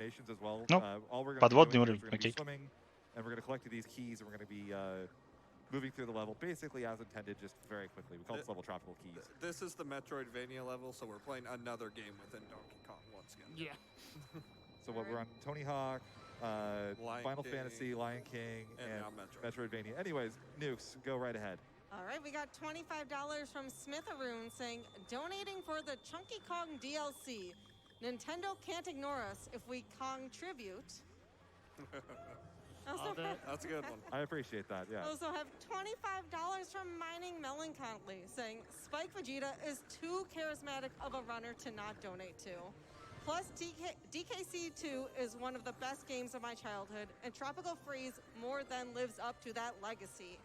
Ну, подводный уровень, окей. And we're going to collect these keys, and we're going to be moving through the level basically as intended, just very quickly. We call this level Tropical Keys. This is the Metroidvania level, so we're playing another game within Donkey Kong once again. Yeah. So what we're on Tony Hawk, Final King, Fantasy, Lion King, and now Metroidvania. Anyways, Nukes, go right ahead. All right, we got $25 from Smitheroon saying, donating for the Chunky Kong DLC. Nintendo can't ignore us if we Kong tribute. That's a good one. I appreciate that, yeah. Also have $25 from Mining Melancholy saying, Spike Vegeta is too charismatic of a runner to not donate to. Plus, DKC2 is one of the best games of my childhood, and Tropical Freeze more than lives up to that legacy.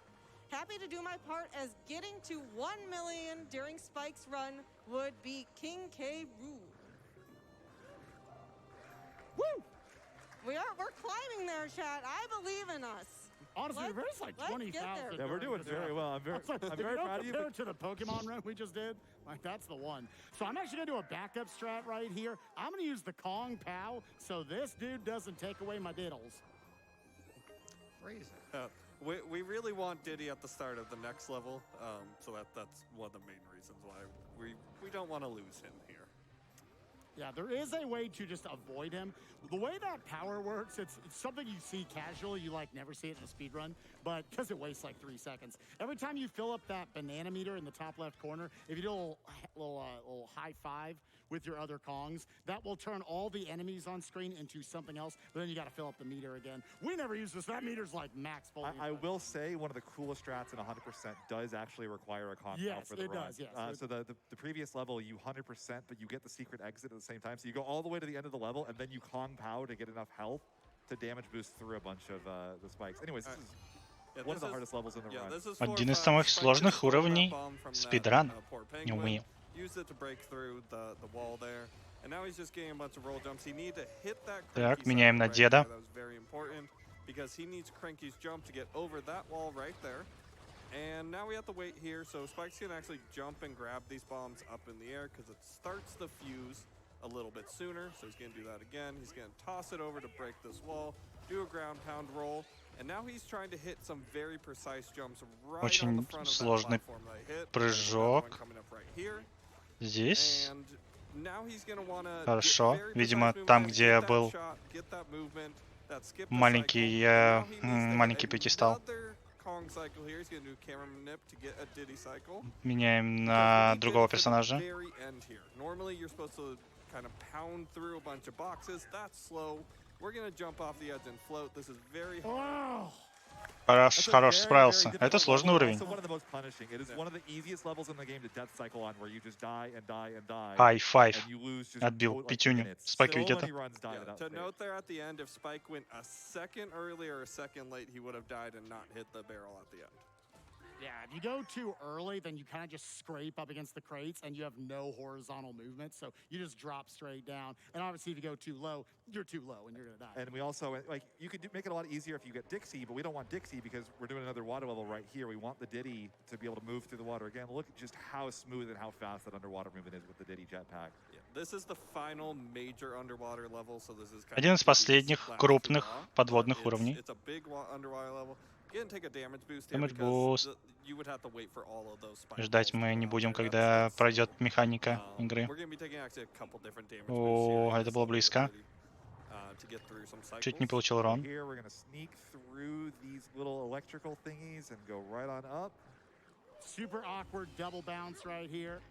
Happy to do my part, as getting to 1 million during Spike's run would be King K. Rool. Woo! We're climbing there, chat. I believe in us. Honestly, there's like 20,000. Yeah, we're doing very well. I'm very proud of you. Compared to the Pokemon run we just did, like that's the one. So I'm actually gonna do a backup strat right here. I'm gonna use the Kong Pow so this dude doesn't take away my diddles. Crazy. We really want Diddy at the start of the next level, so that's one of the main reasons why we don't want to lose him here. Yeah, there is a way to just avoid him. The way that power works, it's something you see casually. You like never see it in a speed run, but because it wastes like 3 seconds. Every time you fill up that banana meter in the top left corner, if you do a little high five with your other Kongs, that will turn all the enemies on screen into something else. But then you got to fill up the meter again. We never use this. That meter's like max full. I will say one of the coolest strats in 100% does actually require a Kong Pow for the run. Does, yes. So the previous level, you 100%, but you get the secret exit at the same time. So you go all the way to the end of the level, and then you Kong Pow to get enough health to damage boost through a bunch of the spikes. Anyways, this is one of the hardest levels in the run. Один из самых сложных уровней спидран. Не умею. Used it to break through the wall there. And now he's just getting a bunch of roll jumps. He needed to hit that Так, меняем на деда. That was very important because he needs Cranky's jump to get over that wall right there. And now we have to wait here, so Spike's gonna actually jump and grab these bombs up in the air because it starts the fuse a little bit sooner. So he's gonna do that again. He's gonna toss it over to break this wall, do a ground pound roll, and now he's trying to hit some very precise jumps right on the Очень front of that сложный platform that I hit. прыжок. Coming up right here. Здесь. And now he's gonna wanna Хорошо. get very Видимо, precise там, movement, где я get that был shot, get that movement, that skip the маленький, cycle. And now he needs to маленький hit пьедестал. another Kong cycle here. He's gonna do camera nip to get a Diddy cycle. Меняем на другого персонажа. Very end here. Normally you're supposed to kind of pound through a bunch of boxes. That's slow. We're gonna jump off the edge and float. This is very hard. Хорош, справился. Это сложный уровень. High five. Отбил пятюню. Spike Vegeta. To note there at the end, if Spike went a second early or a second late, he would have died and not hit the barrel at the end. Yeah, if you go too early, then you kind of just scrape up against the crates and you have no horizontal movement. So you just drop straight down. And obviously, if you go too low, you're too low and you're going to die. And we also, like, you could make it a lot easier if you get Dixie, but we don't want Dixie because we're doing another water level right here. We want the Diddy to be able to move through the water again. Look at just how smooth and how fast that underwater movement is with the Diddy jetpack. Yeah, this is the final major underwater level, so this is kind Один of из последних крупных подводных уровней. It's a big underwater level. Again, take a damage boost here Damage because boost. you would have to wait for all of those spike Ждать мы не будем, когда пройдет механика игры. We're going to be taking actually a couple different damage О, boosts here это было близко. to get through some cycles. Чуть не получил урон. Here we're going to sneak through these little electrical thingies and go right on up. Super awkward double bounce right here.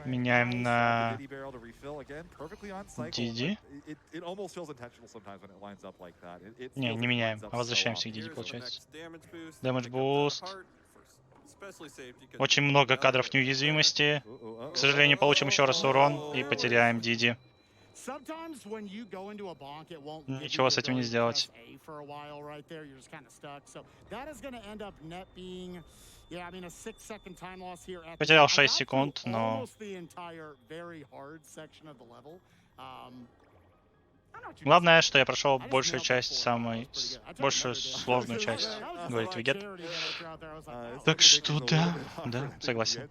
Меняем на Diddy barrel to refill again, perfectly on cycle. Диди. It almost feels intentional sometimes when it lines up like that. It Не, feels не like it меняем, lines up а so возвращаемся к often. Диди, Here's the получается. next damage boost. Damage Pick up that boost. heart for especially safety, 'cause Очень you много know кадров it right there. неуязвимости. Uh-oh, К сожалению, получим еще раз урон и Oh. потеряем Диди. Sometimes when you go into a bonk, it won't give Ничего you с the этим не ability to сделать. press A for a while right there. You're just kind of stuck. So that is going to end up net being, yeah, I mean, a 6-second time loss here at the Потерял end. I 6 got секунд, through но almost the entire very hard section of the level. I don't know what you главное, что я I прошел just большую nailed that часть, 4-5. That was самой pretty good. I took большую another damage. сложную I was часть. gonna say, that was Говорит a Вегет. charity that I threw out there. I was like, wow. Так что да, да, согласен.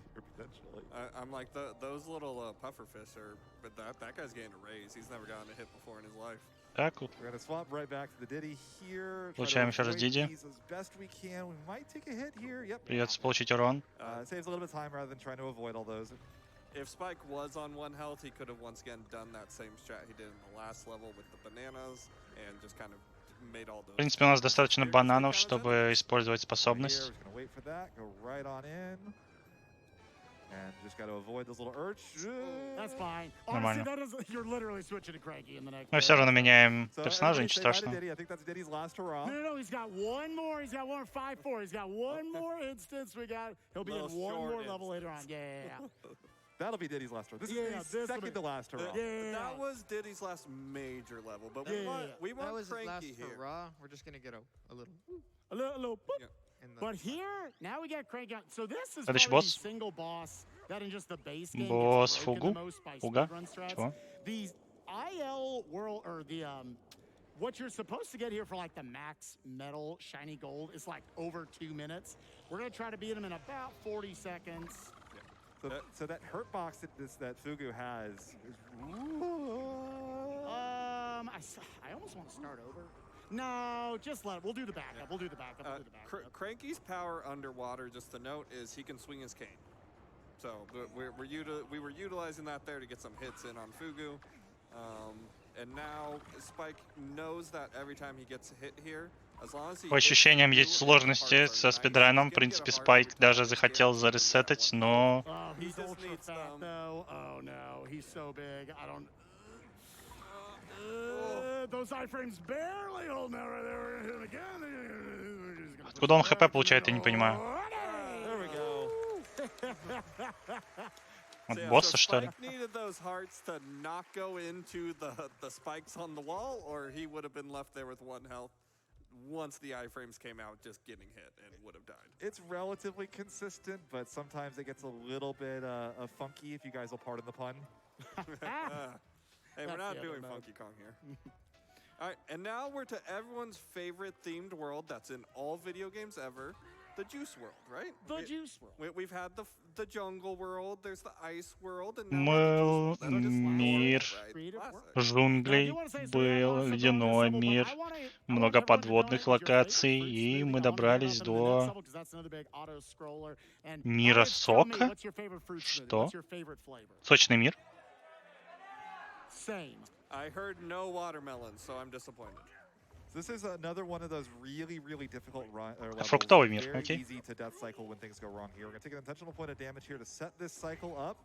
I'm like those little puffer fish are, but that guy's getting a raise. He's never gotten a hit before in his life. Так вот. We're gonna swap right back to the Diddy here. Получаем еще раз Диди. As best we can. We might take a hit here. Yep. Придется получить урон. It saves a little bit of time rather than trying to avoid all those. If Spike was on 1 health, he could have once again done that same strat he did in the last level with the bananas and just kind of made all those. В принципе, у нас достаточно бананов, чтобы использовать способность. We're gonna wait for that. Go right on in. And just got to avoid those little urge. That's fine. Нормально. Honestly, that is, you're literally switching to Cranky in the next. Мы все равно меняем So персонажа, everybody ничего say bye to страшного. Diddy. I think that's Diddy's last hurrah. No, he's got one more. He's got one 5-4. He's got one more instance. He'll be in Little one short more level later on. Yeah. That'll be Diddy's last hurrah. This Yeah, is this Diddy's will be- second to last hurrah. Yeah. That was Diddy's last major level, but Yeah. we That want was his last Cranky here. hurrah. We're just gonna get a little. A little boop. Yeah. In the But here, now we got Cranky on. So this is Следующий probably the босс. single boss that in just the base game Босс gets broken Фугу. the most by Фуга. speedrun strats. Чего? These IL world or the what you're supposed to get here for like the max metal shiny gold is like over 2 minutes. We're gonna try to beat him in about 40 seconds. So that hurt box that Fugu has is I almost want to start over. No, just let it. We'll do the backup. We'll do the backup. We'll do the backup. Cranky's power underwater, just to note, is he can swing his cane. So we were utilizing that there to get some hits in on Fugu. And now Spike knows that every time he gets a hit here, as long as he По ощущениям есть сложности со спидраном. В принципе, Спайк даже захотел заресетать, но Oh, he's He just ultra needs fat them. though. Oh no, he's so big. I don't. Those iframes barely holding out right there. We're gonna hit him again. откуда он ХП получает, я не понимаю. there we go. От So, yeah, босса, so что ли? Spike needed those hearts to not go into the spikes on the wall, or he would have been left there with 1 health once the iframes came out, just getting hit and would have died. It's relatively consistent, but sometimes it gets a little bit funky, if you guys will pardon the pun. Hey, we're That's not the other doing mode. Funky Kong here. All right, and now we're to everyone's favorite themed world that's in all video games ever, the Juice World, right? The Juice World. We've had the Jungle World, there's the Ice World, and now we're at the Был Juice World. That'll just last мир forever, right? Creative Classic. work. Now, I джунглей, do wanna say, so we have был lots of ледяной bonus level, but мир, I wanna много everyone to подводных donate with your favorite локаций, fruit и smoothie. мы I wanna hear добрались about them in the next до level, 'cause that's another big auto-scroller. And мира Alex, tell me, сока. what's your favorite fruit smoothie? Что? What's your favorite flavor? Сочный мир. Same. I heard no watermelon, so I'm disappointed. This is another one of those really, really difficult levels. Фруктовый мир, Very окей. easy to death cycle when things go wrong here. We're gonna take an intentional point of damage here to set this cycle up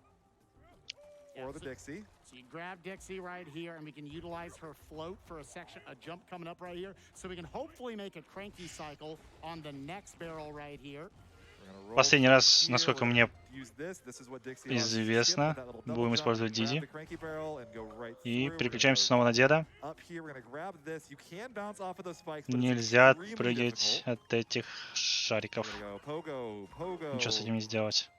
Yeah, for the so- Dixie. So you grab Dixie right here, and we can utilize her float for a jump coming up right here. So we can hopefully make a cranky cycle on the next barrel right here. We're gonna roll Последний through раз, here. насколько We're мне gonna use this. This is what Dixie allows us to skip известно, with that little double будем jump. использовать Grab Диди. the cranky barrel and go right И through. We're gonna переключаемся go снова на деда. up here. We're gonna grab this. You can bounce off of those spikes, but it's Нельзя extremely прыгать difficult. от этих шариков. We're gonna go pogo. Ничего с этим не сделать.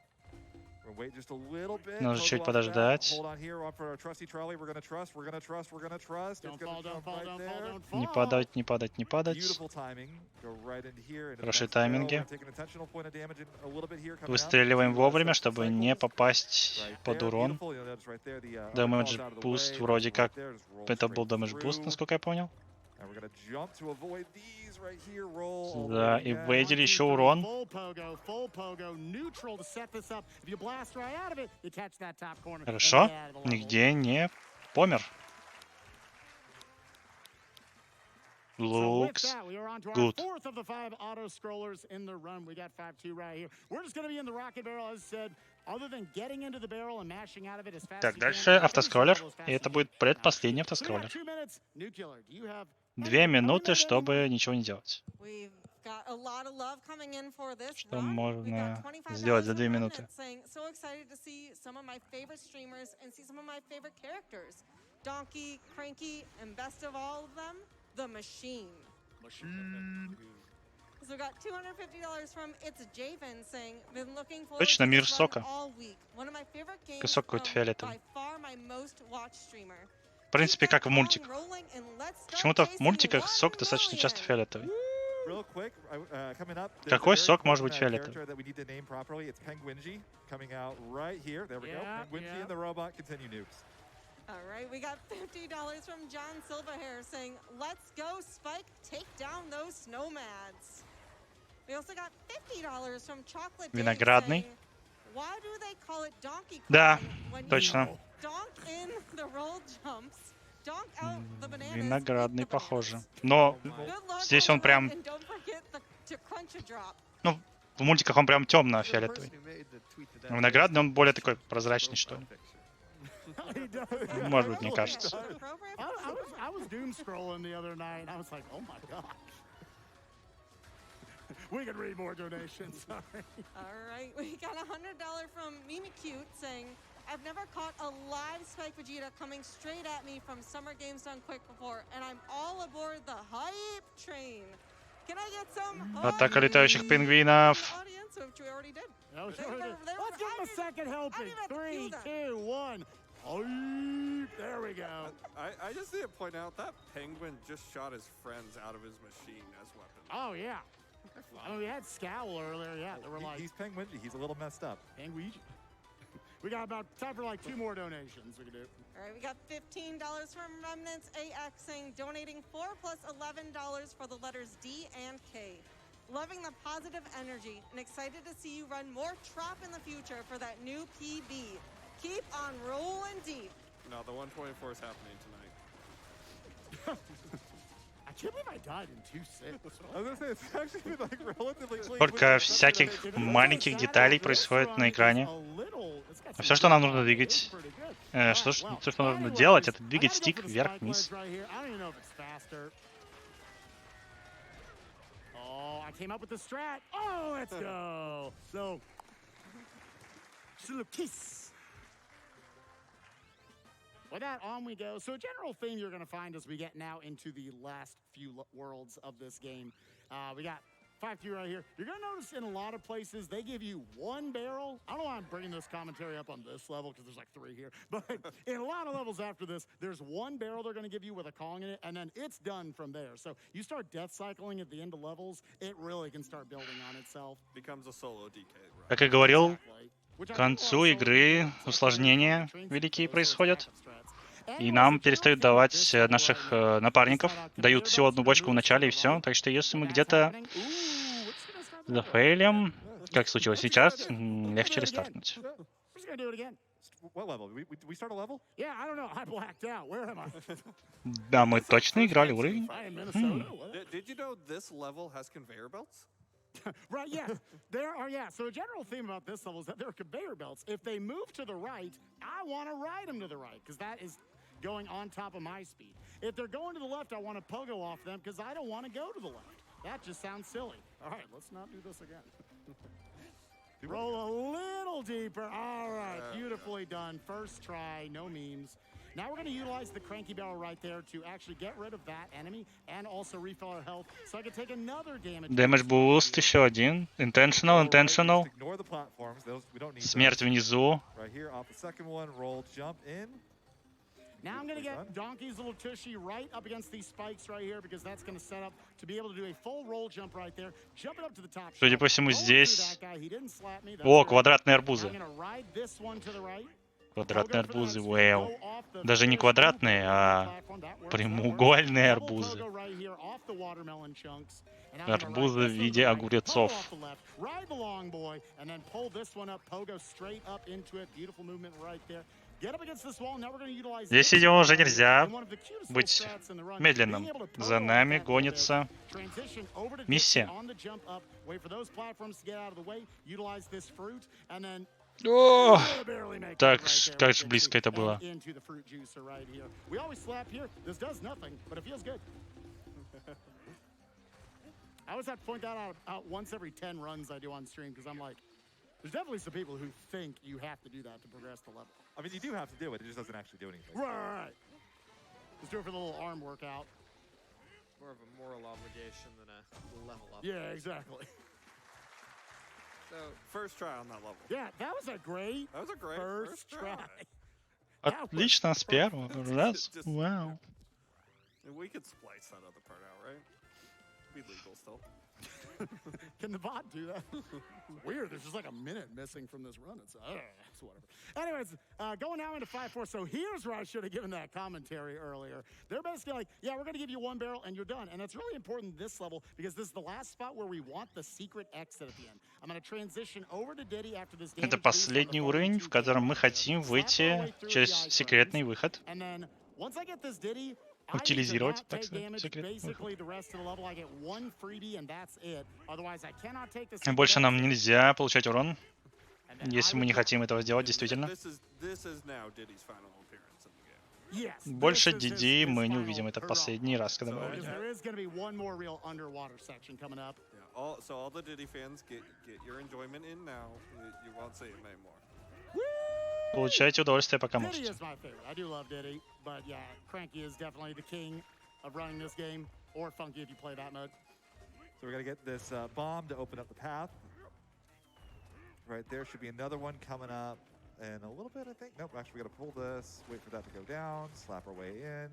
We'll wait just a little bit. Надо Pogo чуть off подождать. that. Hold on here. On for our trusty trolley. We're gonna trust. We're gonna trust. We're gonna trust. Don't It's gonna fall, don't jump fall, right don't fall, there. don't fall. Не падать, не падать, не падать. Beautiful timing. Go right into here. Into the Хорошие next barrel. тайминги. We're gonna take an intentional point of damage in a little bit here coming up. Выстреливаем вовремя, Set чтобы cycles. не попасть Right под there. урон. Beautiful. You'll notice right there the, Damage falls out of the boost way. вроде Right как there. Just roll это straight был damage boost, through. насколько я понял. And we're gonna jump to avoid these right here. Roll. all the Да, way и down. выйдели 1, 2, еще 3, урон. full pogo, neutral to set this up. If you blast right out of it, you catch that top corner. and Хорошо, get out of the level. нигде не помер. So with Looks that, we are on to our good. fourth of the 5 auto scrollers in the run. We got 5-2 right here. We're just going to be in the rocket barrel, as I said. Так, дальше автоскроллер. И это будет предпоследний автоскроллер. 2 минуты, чтобы ничего не делать. Что можно сделать за 2 минуты? Donkey, Cranky, and best of all of them, the Machine. So we got $250 from It's Javen saying, been looking forward Точно, to мир this run сока. all week. One of my favorite games Сок какой-то from фиолетовый. by far my most watched streamer. В принципе, как в мультиках. Почему-то в мультиках сок достаточно часто фиолетовый. Real quick, coming up, there's Какой a very сок может быть important, фиолетовый? character that we need to name properly. It's Penguinji coming out right here. There we go. Yeah, Penguinji yeah. and the robot continue nukes. All right, we got $50 from John Silverhair saying, let's go, Spike, take down those snowmads. We also got $50 from Chocolate Dave Виноградный. saying, why do they call it Donkey Kong Да, when you точно. donk in the roll jumps, donk out the bananas, Виноградный eat the похоже. bananas. Но Good luck, здесь он everyone, прям... and don't forget to crunch a drop. Ну, в мультиках он прям темно-фиолетовый. Виноградный он более такой прозрачный, что ли. Может быть, мне кажется. I was doom scrolling the other night, and I was like, oh my god. We could read more donations. Sorry. All right, we got $100 from Mimi Cute saying, I've never caught a live Spike Vegeta coming straight at me from Summer Games Done Quick before, and I'm all aboard the hype train. Can I get some Атака летающих пингвинов. audience, which we already did? No, They sure were- did. they were- Let's give him a second helping. didn't have to 3, do that. 2, 1. Oh, there we go. I just need to point out that penguin just shot his friends out of his machine as weapons. Oh yeah. I mean, we had Scowl earlier. Yeah, they were like, He's Penguinji. He's a little messed up. Penguin. We got about time for like 2 more donations we can do. All right, we got $15 from Remnants AX saying, donating 4 plus $11 for the letters D and K. Loving the positive energy and excited to see you run more Trop in the future for that new PB. Keep on rolling deep. No, the 124 is happening tonight. I can't believe I died in 2-6. I was gonna say it's actually been like relatively clean. Сколько всяких маленьких деталей происходит на экране. А все, что нам нужно двигать, что нужно делать, это двигать стик вверх-вниз. Oh, I came up with the strat. Oh, let's go. So, kiss. With that, on we go. So a general theme you're going to find as we get now into the last few worlds of this game. We got 5-3 right here. You're going to notice in a lot of places, they give you 1 barrel. I don't know why I'm bringing this commentary up on this level because there's like 3 here. But in a lot of levels after this, there's 1 barrel they're going to give you with a Kong in it, and then it's done from there. So you start death cycling at the end of levels, it really can start building on itself. Becomes a solo DK, right? Как и говорил, К к концу игры усложнения великие происходят. И нам перестают давать наших напарников. Дают всего 1 бочку в начале и все. Так что если мы где-то зафейлим, как случилось сейчас, легче рестартнуть. What level? We start a level? Yeah, I don't know. I blacked out. Where am I? Да, мы точно играли уровень. I am Minnesota. What? Did you know this level has conveyor belts? Right, yes. There are, yeah. So a general theme about this level is that there are conveyor belts. If they move to the right, I want to ride them to the right because that is going on top of my speed. If they're going to the left, I want to pogo off them because I don't want to go to the left. That just sounds silly. All right, let's not do this again. Roll a little deeper. All right, beautifully done. First try, no memes. Now we're going to utilize the cranky barrel right there to actually get rid of that enemy and also refill our health so I can take another damage. Damage boost еще один. Intentional. Ignore the platforms. Those we don't need. Смерть внизу. Right here off the second one, roll, jump in. Now I'm going to get Donkey's little tushy right up against these spikes right here because that's going to set up to be able to do a full roll jump right there. Jump it up to the top. Судя по всему, здесь... He didn't slap me. О, квадратные арбузы. I'm going to ride this one to the right. Квадратные арбузы, вау. Даже не квадратные, а прямоугольные арбузы. Арбузы в виде огурцов. Здесь, видимо, уже нельзя быть медленным. За нами гонится миссия. О, Barely make it так, right there как with же Dixie близко это and было. into the fruit juicer right here. We always slap here. This does nothing, but it feels good. I always have to point that out once every 10 runs I do on stream because I'm like, there's definitely some people who think you have to do that to progress the level. I mean, you do have to do it. It just doesn't actually do anything. Right. Let's do it for the little arm workout. More of a moral obligation than a level up. Yeah, exactly. So First try on that level. Yeah, that was a great That was a great first try. Отлично, с первого. Раз. Just- Вау. And we could splice that other part out, right? Be legal still. Can the bot do that? Weird. There's just like a minute missing from this run. It's whatever. Anyways, going now into 5-4. So here's where I should have given that commentary earlier. They're basically like, yeah, we're going to give you one barrel and you're done. And that's really important this level because this is the last spot where we want the secret exit at the end. I'm going to transition over to Diddy after this Это последний уровень, в котором мы хотим выйти через секретный выход. And then once I get this Diddy, Утилизировать, I так take сказать, damage секретный basically выход. the rest of the level. I get one freebie and that's it. Otherwise, I cannot take this. Больше нам нельзя получать урон, And then если I мы не would- хотим этого сделать, действительно. This is now Diddy's final appearance in the game. Yes, Больше this is DD his мы не final увидим. Это hurrah. последний раз, когда мы So, увидим. Because there is going to be one more real underwater section coming up. Yeah. So all the Diddy fans get your enjoyment in now. You won't see it anymore. Получайте удовольствие, пока Diddy можете. is my favorite. I do love Diddy, but yeah, Cranky is definitely the king of running this game, or Funky if you play that mode. So we're going to get this bomb to open up the path. Right there should be another one coming up in a little bit, I think. Nope, actually we got to pull this, wait for that to go down, slap our way in.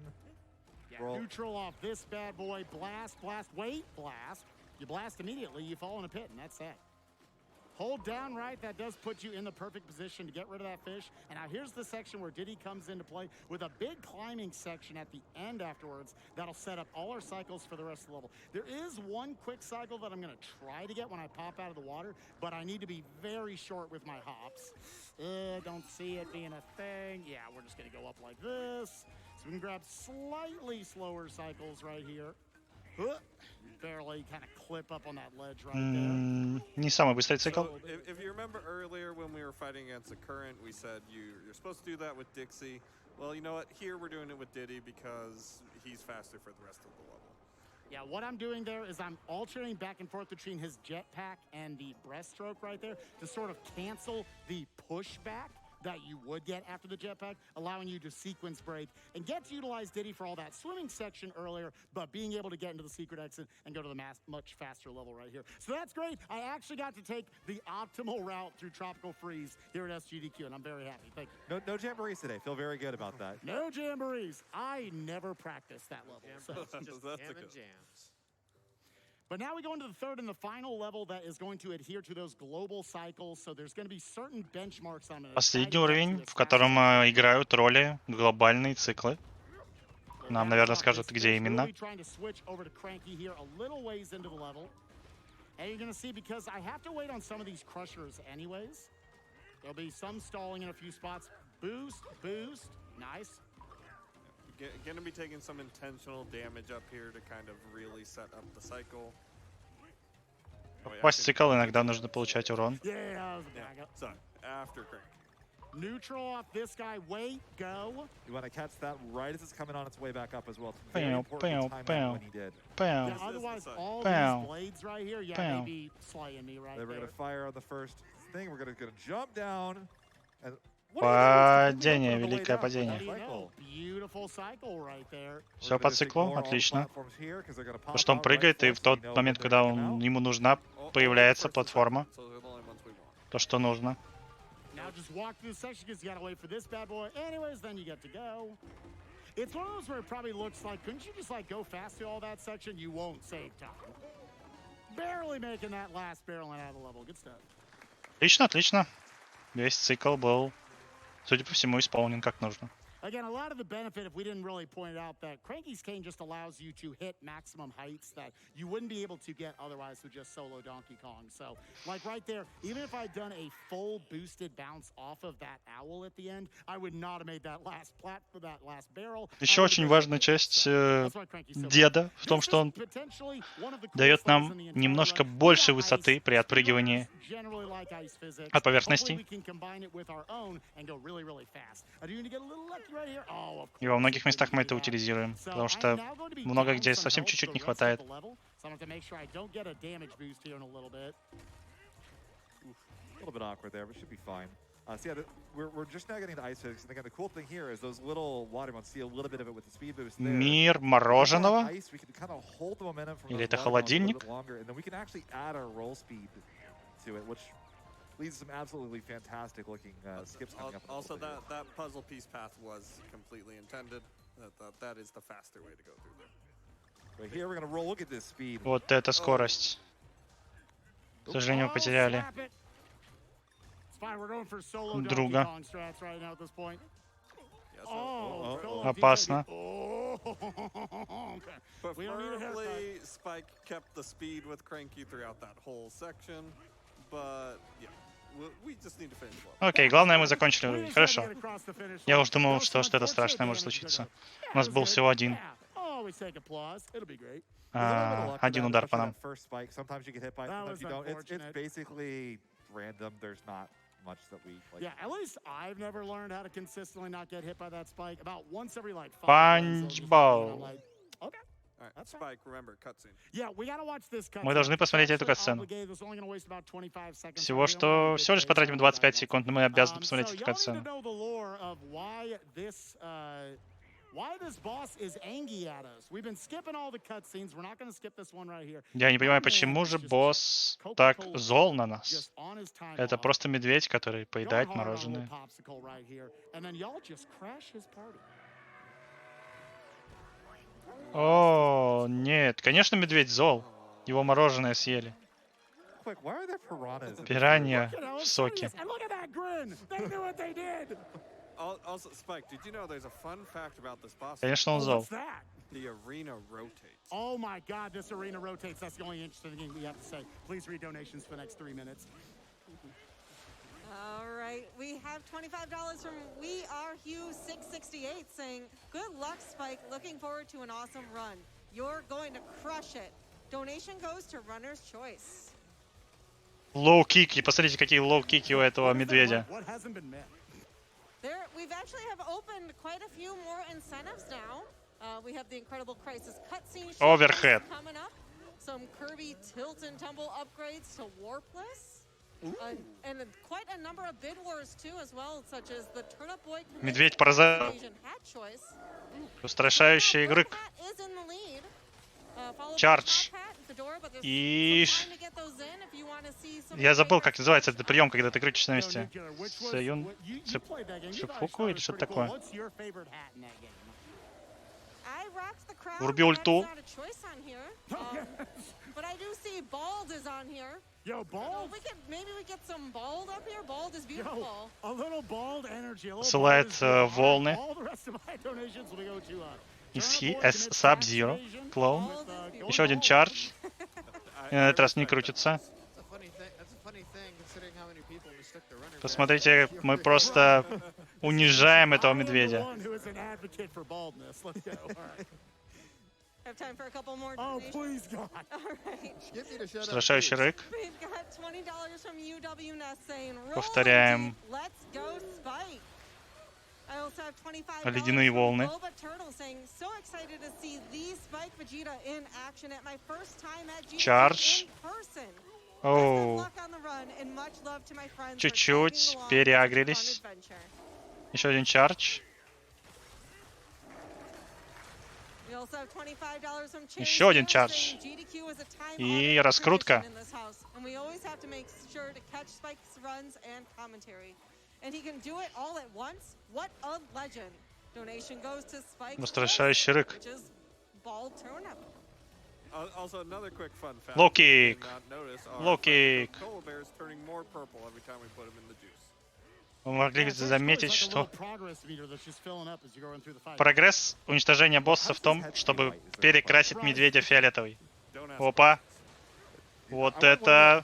Yeah, Roll. neutral off this bad boy. Blast, blast, wait, blast. You blast immediately, you fall in a pit, and that's that. Hold down right, that does put you in the perfect position to get rid of that fish. And now here's the section where Diddy comes into play with a big climbing section at the end afterwards that'll set up all our cycles for the rest of the level. There is one quick cycle that I'm gonna try to get when I pop out of the water, but I need to be very short with my hops. Don't see it being a thing. Yeah, we're just gonna go up like this. So we can grab slightly slower cycles right here. Barely kind of clip up on that ledge right there. Не самый быстрый цикл. So if you remember earlier when we were fighting against the current, we said you're supposed to do that with Dixie. Well, you know what? Here we're doing it with Diddy because he's faster for the rest of the level. Yeah, what I'm doing there is I'm alternating back and forth between his jetpack and the breaststroke right there to sort of cancel the pushback that you would get after the jetpack, allowing you to sequence break and get to utilize Diddy for all that swimming section earlier, but being able to get into the secret exit and go to the much faster level right here. So that's great. I actually got to take the optimal route through Tropical Freeze here at SGDQ, and I'm very happy. Thank you. No jamborees today. Feel very good about that. No jamborees. I never practiced that level. So. just That's a jam good. and jams. But now we go into the third and the final level that is going to adhere to those global cycles. So there's going to be certain benchmarks on it. Последний уровень, в котором играют роли глобальные циклы. Нам, наверное, скажут, где именно. Trying to switch over to Cranky here a little ways into the level. And you're going to see, because I have to wait on some of these crushers anyways, there'll be some stalling in a few spots. Boost, boost, nice. Gonna be taking some intentional damage up here to kind of really set up the cycle. Попасть в цикл иногда нужно получать урон. Yeah, that was a Yeah. backup. So after Crank. Neutral off this guy. Wait, go. You want to catch that right as it's coming on its way back up as well. It's very Pow, important to pow, time pow. that when he did. Bam. Yeah, otherwise, the side. all Pow. these blades right here, yeah, Pow. they be slaying me right Then we're there. going to fire on the first thing. We're going to jump down. And what are you Падение, gonna do? It's великое gonna be падение. up on the way down. No, beautiful cycle right there. Все We're по gonna циклу, ignore all the отлично. platforms here, 'cause they're gonna pop Потому что он out right прыгает, и for в us. тот We know момент, when they're когда coming out. ему нужна, Only появляется first and платформа. second, so they're the only ones we want. То, что нужно. Now just walk through the section because you gotta wait for this bad boy. Anyways, then you get to go. It's one of those where it probably looks like, couldn't you just like go fast through all that section? You won't save time. Barely making that last barrel and out of the level. Good stuff. Отлично, отлично. Весь цикл был, судя по всему, исполнен как нужно. Again, a lot of the benefit, if we didn't really point it out, that Cranky's Cane just allows you to hit maximum heights that you wouldn't be able to get otherwise with just solo Donkey Kong. So, like right there, even if I'd done a full boosted bounce off of that owl at the end, I would not have made that last barrel. Еще очень важная часть деда в том, что он дает нам немножко больше высоты при отпрыгивании от поверхности. И во многих местах мы это утилизируем, потому что много где совсем чуть-чуть не хватает. A little bit awkward there, but should be fine. So yeah, we're just now getting to ice physics, and again, the cool thing here is those little water ones see a little bit of it with the speed boost there. Мир мороженого? We can kind of hold the momentum from Или это those холодильник? longer, and then we can actually add our roll speed to it, which leads to some absolutely fantastic looking skips coming up. Also, that puzzle piece path was completely intended. That is the faster way to go through there. But here we're gonna roll. Look at this speed. Вот это скорость. К сожалению, потеряли друга. Опасно. Preferably, Spike kept the speed with Cranky throughout that whole section, but yeah, we just need to finish well. Окей, главное, мы закончили уровень. Хорошо. Я уж думал, что что-то страшное может случиться. У нас был всего один. Один удар по нам. Sometimes you get hit by it, sometimes you don't. It's basically random. There's not much that we like. Yeah, at least I've never learned how to consistently not get hit by that spike. About once every like 5 Панчбол. like, okay. All right, Spike, remember, cutscene. Yeah, we gotta watch this cutscene. Мы должны посмотреть эту катсцену. Всего лишь потратим 25 секунд, но мы обязаны посмотреть эту катсцену. Я не понимаю, почему же босс так зол на нас. Это просто медведь, который поедает мороженое. О, нет, конечно, медведь зол. Его мороженое съели. Пиранья в соке. Also, Spike, did you know there's a fun fact about this boss? Конечно, он зол. The arena rotates. Oh my God, this arena rotates. That's the only interesting thing we have to say. Please read donations for the next 3 minutes. All right, we have $25 from We Are Hugh 668 saying, "Good luck, Spike. Looking forward to an awesome run. You're going to crush it." Donation goes to Runner's Choice. Лоу-кики. Посмотрите, какие лоу-кики у этого медведя. We've actually have opened quite a few more incentives now. We have the Incredible Crisis cutscene Overhead. coming up. Some Kirby Tilt and Tumble upgrades to Warpless. And quite a number of bid wars too as well, such as the Turnip Boy Медведь поразил. Устрашающий рык. Чардж. И... Я забыл, как называется этот прием, когда ты крутишься на месте. Цепуку или что-то такое? Вруби ульту. Посылает волны. Sub-Zero, клоун. Еще один чардж. И на этот раз не крутится. Посмотрите, мы просто унижаем этого медведя. Устрашающий рык. Повторяем. Ледяные волны. Чардж. Оу. Чуть-чуть переагрились. Еще один чардж. Еще один чардж. И раскрутка. Устрашающий рык. Лоу-кик. Лоу-кик. Вы могли заметить, что прогресс уничтожения босса в том, чтобы перекрасить медведя в фиолетовый. Опа. Вот это...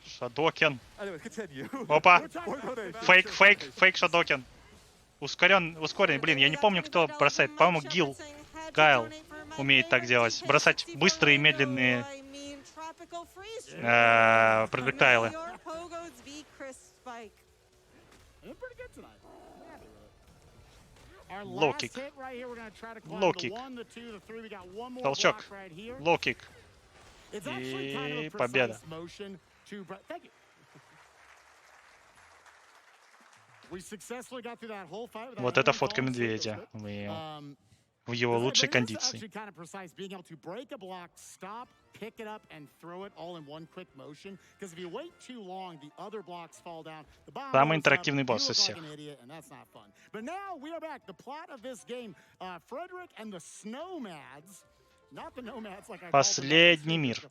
Шадокен. Опа. Фейк Шадокен. Ускоренный, блин, я не помню, кто бросает. По-моему, Гайл умеет так делать. Бросать быстрые и медленные проджектайлы. Лоу-кик. Лоу-кик. Толчок. Лоу-кик. И победа. Вот это фотка медведя в его лучшей кондиции. Самый интерактивный босс из всех. Последний мир.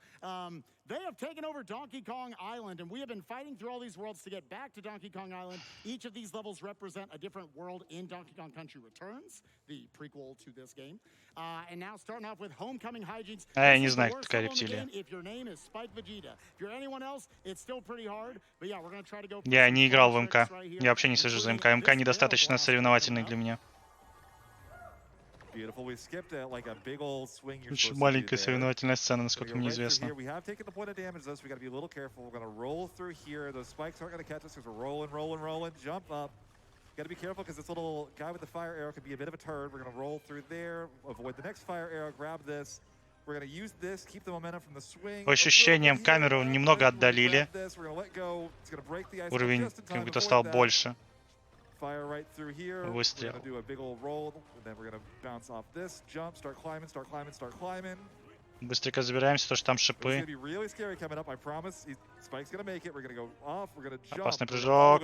They have taken over Donkey Kong Island, and we have been fighting through all these worlds to get back to Donkey Kong Island. Each of these levels represent a different world in Donkey Kong Country Returns, the prequel to this game. And now starting off with Homecoming Hijinks. Я не знаю, кто такая рептилия. If your name is spikevegeta. If you're anyone else, it's still pretty hard. But yeah, we're going to try to go. Я не играл в МК. Я вообще не слежу за МК. МК недостаточно соревновательный для меня. Очень маленькая соревновательная сцена, насколько мне известно. Gotta be careful because this little guy with the fire arrow could be a bit of a turd. We're gonna roll through there, avoid the next fire arrow, grab this. We're gonna use this, keep the momentum from the swing. По ощущениям, камеру немного отдалили. Уровень как будто стал больше. Выстрел. Быстренько забираемся, то что там шипы. Опасный прыжок.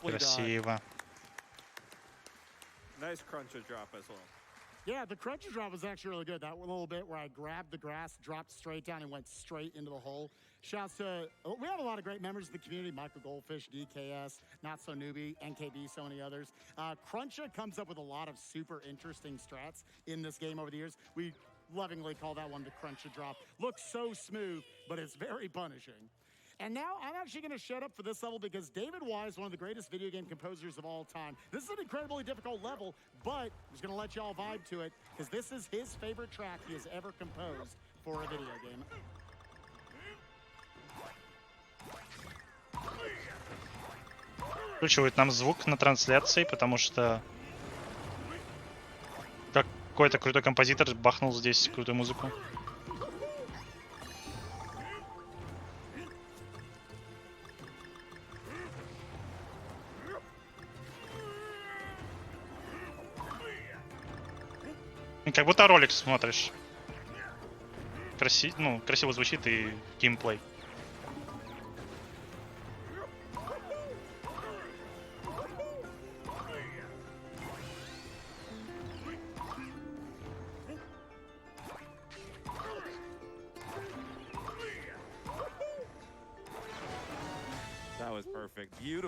Красиво. Yeah, the cruncher drop was actually really good. That little bit where I grabbed the grass, dropped straight down, and went straight into the hole. Shouts to, we have a lot of great members of the community, Michael Goldfish, DKS, Not So Newbie, NKB, so many others. Cruncher comes up with a lot of super interesting strats in this game over the years. We lovingly call that one the Cruncher drop. Looks so smooth, but it's very punishing. And now I'm actually going to shut up for this level because David Wise, one of the greatest video game composers of all time. This is an incredibly difficult level, but I'm just going to let y'all vibe to it because this is his favorite track he has ever composed for a video game. Включивает нам звук на трансляции, потому что какой-то крутой композитор бахнул здесь крутую музыку. Как будто ролик смотришь. Красиво звучит и геймплей.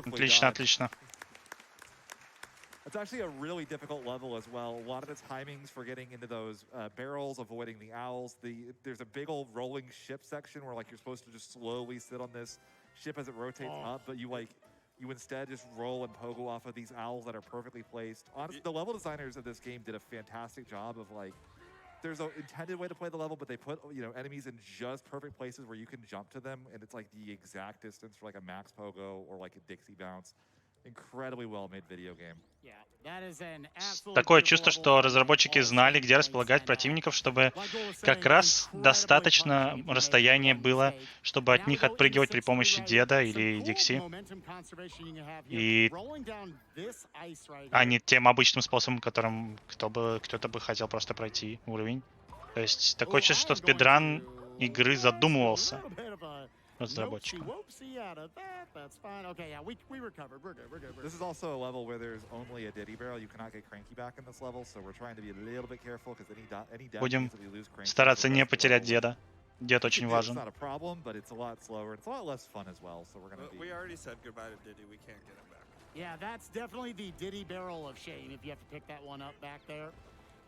Отлично, отлично. It's actually a really difficult level as well. A lot of the timings for getting into those barrels, avoiding the owls. There's a big old rolling ship section where you're supposed to just slowly sit on this ship as it rotates up, but you instead just roll and pogo off of these owls that are perfectly placed. Honestly, the level designers of this game did a fantastic job of there's an intended way to play the level, but they put enemies in just perfect places where you can jump to them, and it's the exact distance for a max pogo or a Dixie bounce. Incredibly well-made video game. Такое чувство, что разработчики знали, где располагать противников, чтобы как раз достаточно расстояния было, чтобы от них отпрыгивать при помощи деда или Дикси. А не тем обычным способом, которым кто-то бы хотел просто пройти уровень. То есть такое чувство, что спидран игры задумывался разработчиком. This is also a level where there's only a Diddy barrel. You cannot get cranky back in this level, so we're trying to be a little bit careful because any death means that we lose cranky. Будем стараться не потерять деда. Дед очень It's важен. not a problem, but it's a lot slower. It's a lot less fun as well. So we're gonna be. We already said goodbye to Diddy. We can't get him back. Yeah, that's definitely the Diddy barrel of shame if you have to pick that one up back there.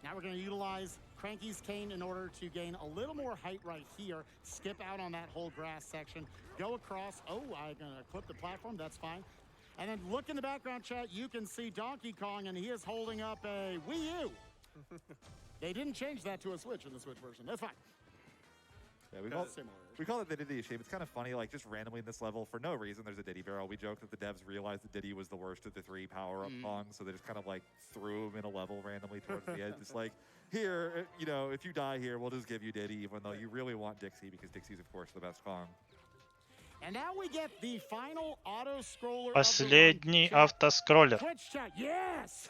Now we're going to utilize Cranky's cane in order to gain a little more height right here. Skip out on that whole grass section. Go across. Oh, I'm going to clip the platform. That's fine. And then look in the background chat. You can see Donkey Kong, and he is holding up a Wii U. They didn't change that to a Switch in the Switch version. That's fine. Yeah, Similar. we call it the Diddy shape. It's kind of funny, like just randomly in this level for no reason. There's a Diddy barrel. We joked that the devs realized that Diddy was the worst of the 3 power-up Kongs, so they just kind of like threw him in a level randomly towards the edge. Just like, here, you know, if you die here, we'll just give you Diddy, even though you really want Dixie because Dixie's of course the best Kong. And now we get the final auto scroller. Последний автоскроллер. Twitch chat. Yes.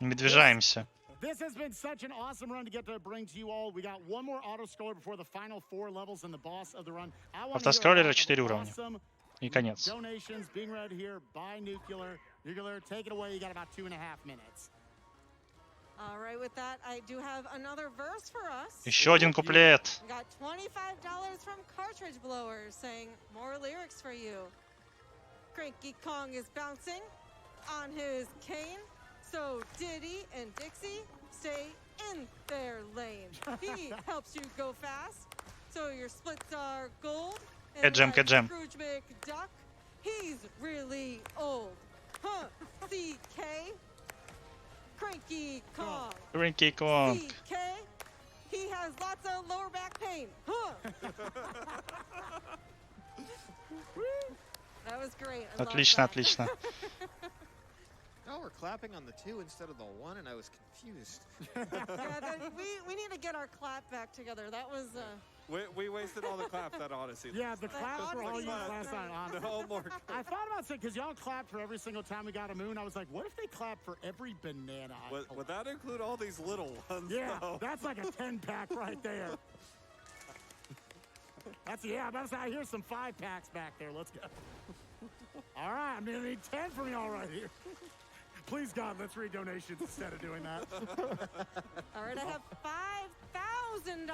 Медвежаемся. This has been such an awesome run to get to bring to you all. We got one more auto scroller before the final 4 levels and the boss of the run. Автоскроллера 4 уровня. И конец. Donations being read here by Nuclear. Nuclear, take it away. You got about 2.5 minutes. All right, with that, I do have another verse for us. Еще один куплет. We got $25 from Cartridge Blowers saying more lyrics for you. Cranky Kong is bouncing on his cane, so Diddy and Dixie stay in their lane. He helps you go fast, so your splits are gold. And like Scrooge McDuck, he's really old. Huh? CK, Cranky Kong. Cranky Kong. CK, he has lots of lower back pain. Huh? That was great. I Отлично, love that. отлично. Oh, we're clapping on the 2 instead of the 1, and I was confused. Yeah, we need to get our clap back together. That was We wasted all the claps at Odyssey. Yeah, the claps were all used last time. Honestly. No more. I thought about saying, because y'all clapped for every single time we got a moon. I was like, what if they clapped for every banana? Would that include all these little ones? Yeah, though? that's like a 10-pack right there. I hear some 5-packs back there. Let's go. All right, I'm going to need 10 from y'all right here. Please, God, let's read donations instead of doing that. all right. I have $5,000.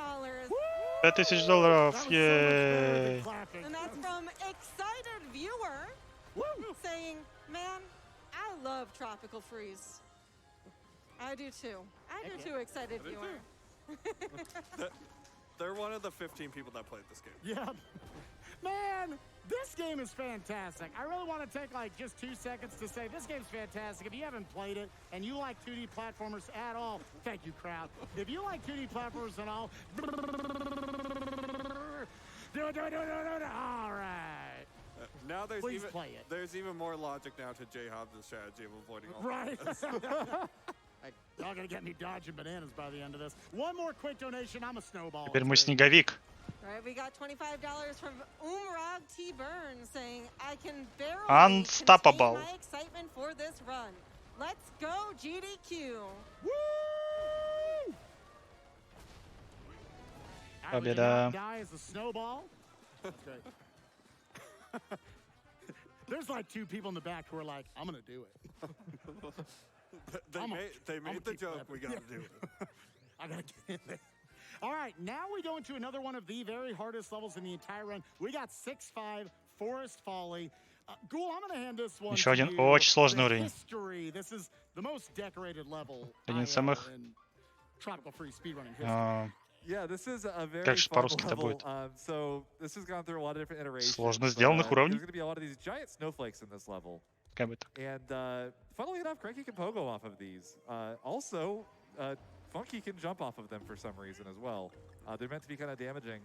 $5000, yay! And that's from Excited Viewer saying, man, I love Tropical Freeze. I do too. I do too, Excited I do Viewer. They're one of the 15 people that played this game. Yeah. Man, this game is fantastic. I really want to take like just 2 seconds to say this game's fantastic. If you haven't played it and you like 2D platformers at all, thank you, crowd. If you like 2D platformers at all, do it. All right. Now Please play it. There's even more logic now to J Hobbs' strategy of avoiding all Right. Y'all gonna get me dodging bananas by the end of this. One more quick donation. I'm a snowball. Теперь мы снеговик. All right, we got $25 from Umrag T. Burns saying, I can barely Unstoppable. contain my excitement for this run. Let's go, GDQ. Woo! Победа. Die as a snowball. That's great. There's like 2 people in the back who are like, I'm gonna do it. They made the joke. We gotta do it. I gotta get in there. All right, now we go into another one of the very hardest levels in the entire run. We got 6-5 Forest Folly. Ghoul, I'm gonna hand this one Еще to один you. очень сложный The уровень. history. This is the most decorated level Один из IL самых in Tropical Freeze speedrunning history. Yeah, this is a very Как же fun по-русски-то level. будет? So this has gone through a lot of different iterations. Сложно but, сделанных There's уровней. going to be a lot of these giant snowflakes in this level. Как бы так. And funnily enough, Cranky can pogo off of these. Also, Funky can jump off of them for some reason as well. They're meant to be kind of damaging.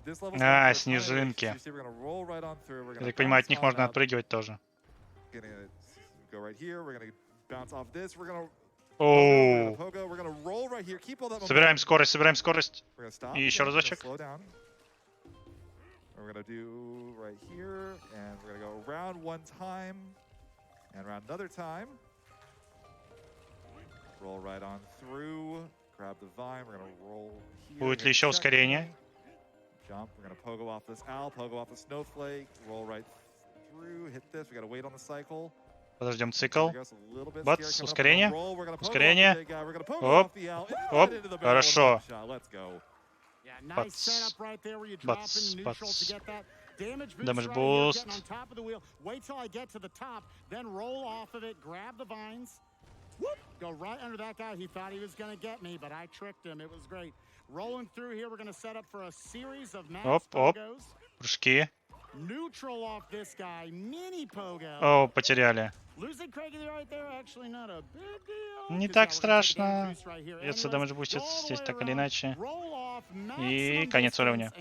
This level. Снежинки. We're going to roll right on through. We're Я going так to понимаю, от них bounce on можно up. отпрыгивать тоже. Gonna go right here. We're going to bounce off this. We're going to Оу. pogo. We're going to roll right here. Keep all that momentum. Собираем скорость, собираем скорость. We're gonna stop. И еще We're gonna разочек. slow down. We're gonna do right here, and we're gonna go around one time, and around another time. Roll right on through. Grab the vine. We're gonna roll here. Будет hit ли еще the ускорение? checkpoint, Jump. We're gonna pogo off this owl. Pogo off the snowflake. Roll right through. Hit this. We gotta wait on the cycle. Подождем цикл. There we go, it's a little bit Бац, scary coming up. ускорение. We're gonna pogo off the Ускорение. big guy. We're gonna pogo Оп, off the owl. оп, Right into the middle. хорошо. One shot. Let's go. Yeah, nice setup right there where you drop in neutral to get that damage boost Damage right here, boost. getting on top of the wheel. Wait till I get to the top, then roll off of it, grab the vines, whoop, go right under that guy. He thought he was going to get me, but I tricked him. It was great. Rolling through here, we're going to set up for a series of max Оп, pogos. прыжки. Neutral off this guy, mini pogo. О, потеряли. Losing Craigie right there, actually not a big deal. Не так страшно. Придется дамаж буститься здесь так или иначе. И конец уровня.